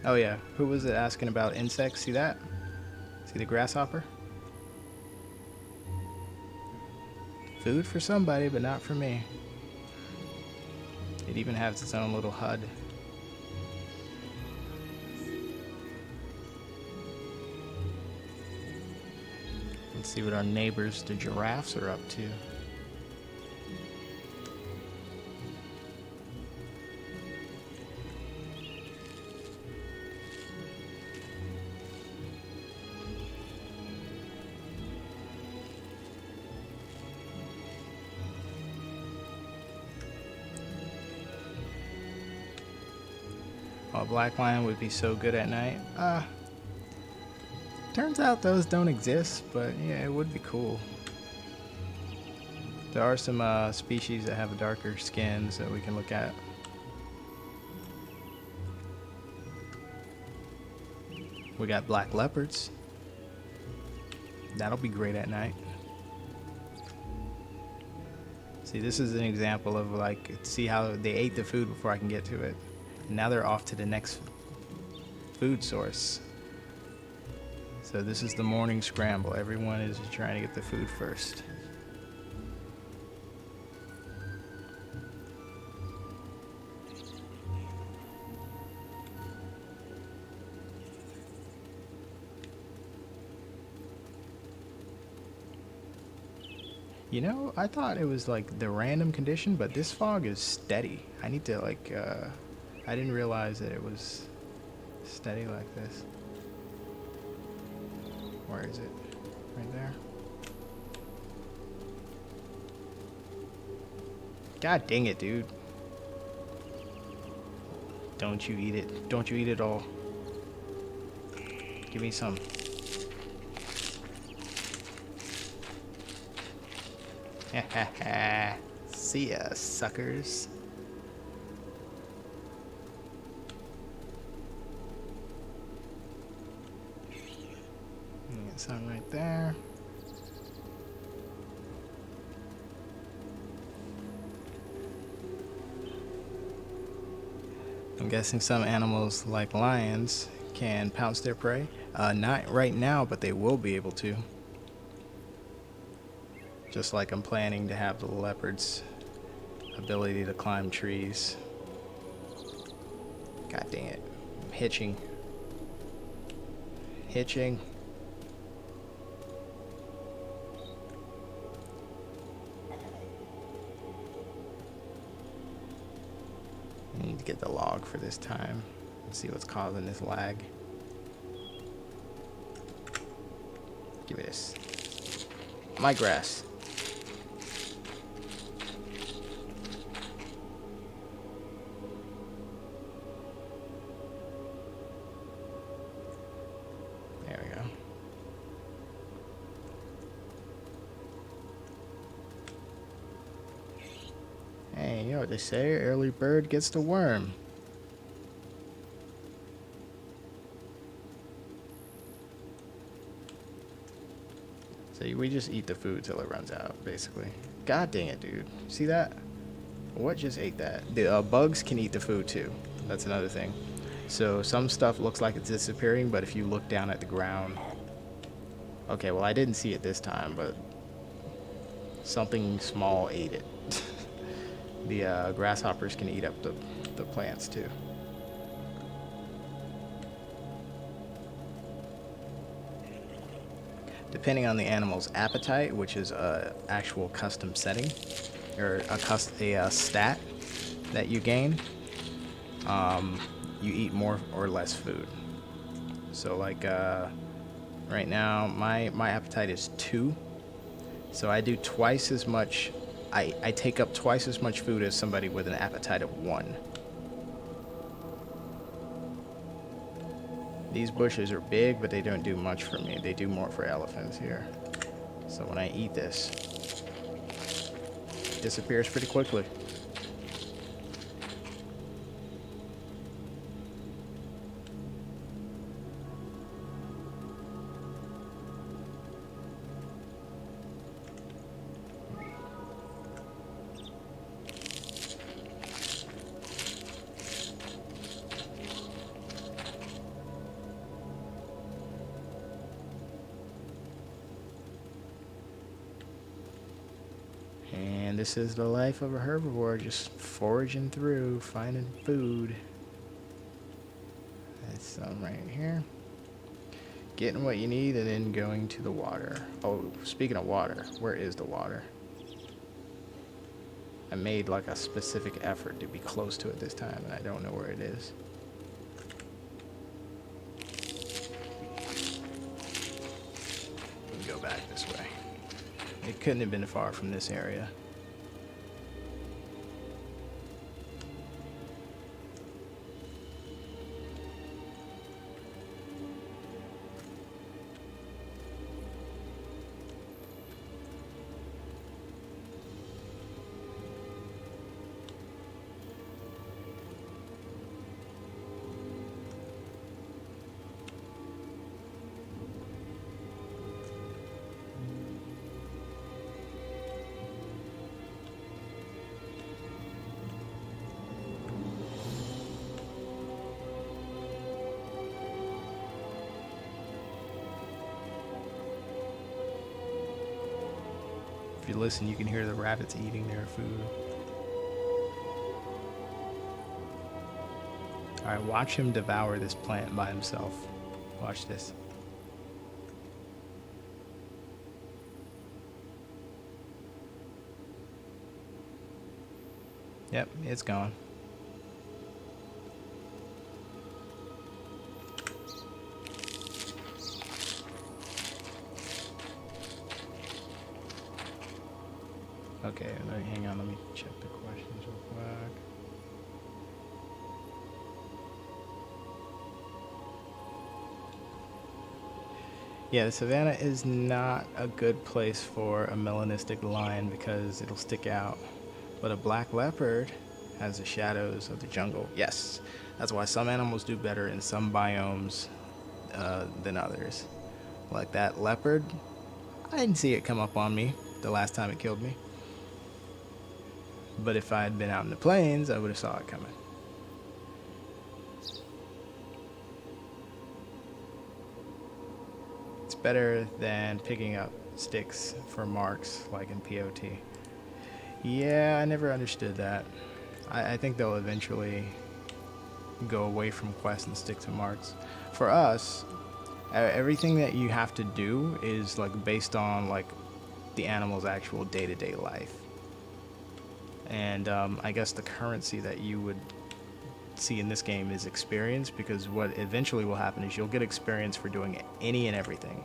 Oh yeah, who was it asking about insects? See that? See the grasshopper? Food for somebody, but not for me. It even has its own little HUD. Let's see what our neighbors, the giraffes, are up to. Oh, black lion would be so good at night. Turns out those don't exist, but yeah, it would be cool. There are some species that have darker skins that we can look at. We got black leopards. That'll be great at night. See, this is an example of like, see how they ate the food before I can get to it. Now they're off to the next food source. So this is the morning scramble. Everyone is trying to get the food first. You know, I thought it was like the random condition, but this fog is steady. I need to like, I didn't realize that it was steady like this. Where is it? Right there. God dang it, dude. Don't you eat it. Don't you eat it all. Give me some. See ya, suckers. Get some right there. I'm guessing some animals, like lions, can pounce their prey. Not right now, but they will be able to. Just like I'm planning to have the leopard's ability to climb trees. God dang it. I'm hitching. Hitching. I need to get the log for this time and see what's causing this lag. Give me this. My grass. There we go. Hey, you know what they say? Early bird gets the worm. So we just eat the food till it runs out, basically. God dang it, dude. See that? What just ate that? The bugs can eat the food too. That's another thing. So some stuff looks like it's disappearing, but if you look down at the ground... Okay, well I didn't see it this time, but something small ate it. The grasshoppers can eat up the plants too. Depending on the animal's appetite, which is a actual custom setting, or a stat that you gain, you eat more or less food. So like right now, my appetite is 2, so I do twice as much. I take up twice as much food as somebody with an appetite of 1. These bushes are big, but they don't do much for me. They do more for elephants here. So when I eat this, it disappears pretty quickly. And this is the life of a herbivore, just foraging through, finding food. That's some right here. getting what you need and then going to the water. Oh, speaking of water, where is the water? I made like a specific effort to be close to it this time, and I don't know where it is. Let me go back this way. It couldn't have been far from this area. If you listen, you can hear the rabbits eating their food. Alright, watch him devour this plant by himself. Watch this. Yep, it's gone. Okay, hang on, let me check the questions real quick. Yeah, the savannah is not a good place for a melanistic lion because it'll stick out. But a black leopard has the shadows of the jungle. Yes, that's why some animals do better in some biomes than others. Like that leopard, I didn't see it come up on me the last time it killed me. But if I had been out in the plains, I would have saw it coming. It's better than picking up sticks for marks like in POT. Yeah, I never understood that. I think they'll eventually go away from quests and stick to marks. For us, everything that you have to do is like based on like the animal's actual day-to-day life. And I guess the currency that you would see in this game is experience, because what eventually will happen is you'll get experience for doing any and everything.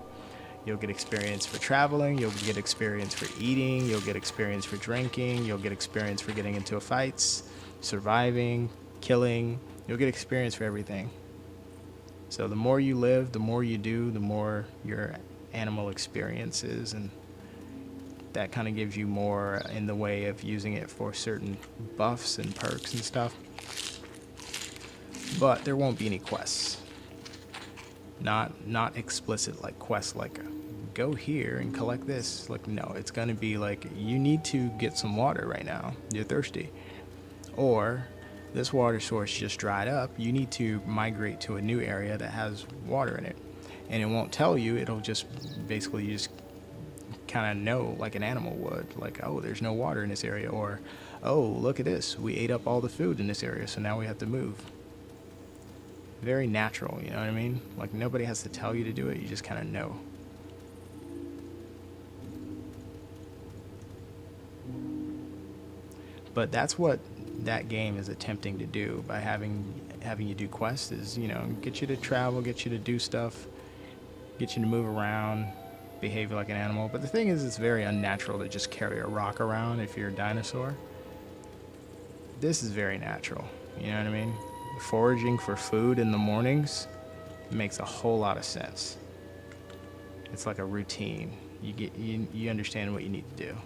You'll get experience for traveling, you'll get experience for eating, you'll get experience for drinking, you'll get experience for getting into fights, surviving, killing. You'll get experience for everything. So the more you live, the more you do, the more your animal experience is, and that kind of gives you more in the way of using it for certain buffs and perks and stuff. But there won't be any quests. Not explicit like quests like go here and collect this. Like, no, it's gonna be like you need to get some water right now. You're thirsty. Or this water source just dried up. You need to migrate to a new area that has water in it. And it won't tell you, it'll just basically just kind of know like an animal would, like, oh, there's no water in this area, or oh, look at this, we ate up all the food in this area, so now we have to move. Very natural, you know what I mean? Like nobody has to tell you to do it, you just kind of know. But that's what that game is attempting to do by having you do quests, is, you know, get you to travel, get you to do stuff, get you to move around, behave like an animal. But the thing is, it's very unnatural to just carry a rock around if you're a dinosaur. This is very natural, you know what I mean? Foraging for food in the mornings makes a whole lot of sense. It's like a routine. You understand what you need to do.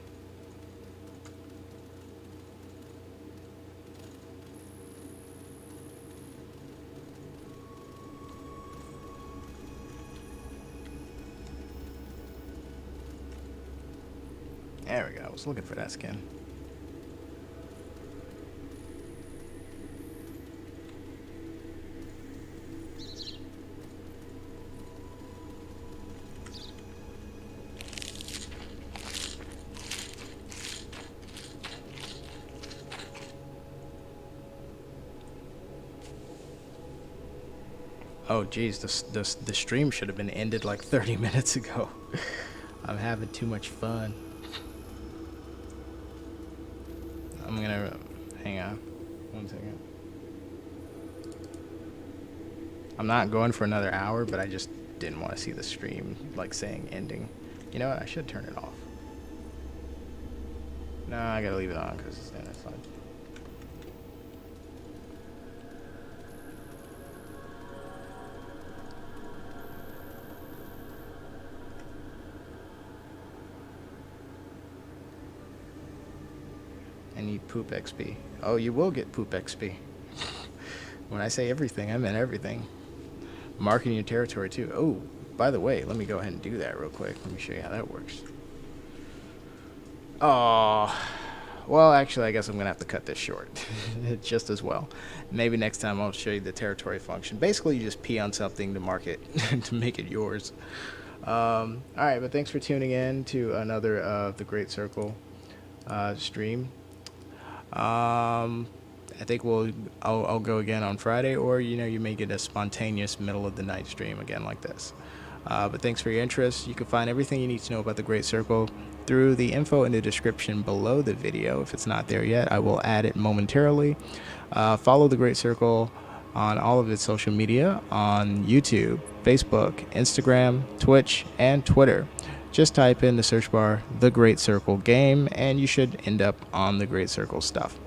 There we go. I was looking for that skin. Oh, geez, the stream should have been ended like 30 minutes ago. I'm having too much fun. I'm gonna hang on 1 second. I'm not going for another hour, but I just didn't want to see the stream like saying ending. You know what? I should turn it off. No, I gotta leave it on because then it's fine. I need poop XP. Oh, you will get poop XP. When I say everything, I meant everything. Marking your territory too. Oh, by the way, let me go ahead and do that real quick. Let me show you how that works. Oh, well, actually, I guess I'm going to have to cut this short just as well. Maybe next time I'll show you the territory function. Basically, you just pee on something to mark it, to make it yours. All right, but thanks for tuning in to another The Great Circle stream. I think I'll go again on Friday, or you may get a spontaneous middle of the night stream again like this. But thanks for your interest. You can find everything you need to know about the Great Circle through the info in the description below the video. If it's not there yet, I will add it momentarily. Follow the Great Circle on all of its social media on YouTube, Facebook, Instagram, Twitch, and Twitter. Just type in the search bar The Great Circle Game, and you should end up on the Great Circle stuff.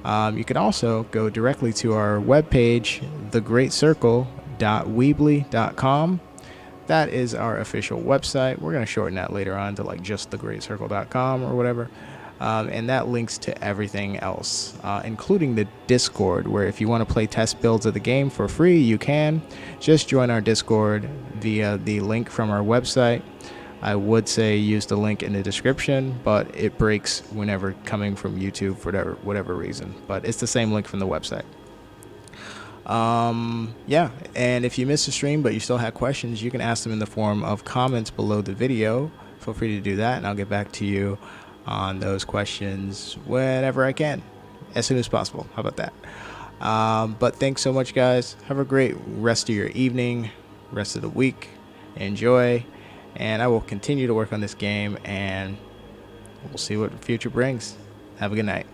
You can also go directly to our webpage, thegreatcircle.weebly.com. That is our official website. We're going to shorten that later on to like just thegreatcircle.com or whatever. And that links to everything else, including the Discord, where if you want to play test builds of the game for free, you can. Just join our Discord via the link from our website. I would say use the link in the description, but it breaks whenever coming from YouTube for whatever reason. But it's the same link from the website. Yeah, and if you missed the stream but you still have questions, you can ask them in the form of comments below the video. Feel free to do that, and I'll get back to you on those questions whenever I can, as soon as possible. How about that? But thanks so much, guys. Have a great rest of your evening, rest of the week. Enjoy. And I will continue to work on this game, and we'll see what the future brings. Have a good night.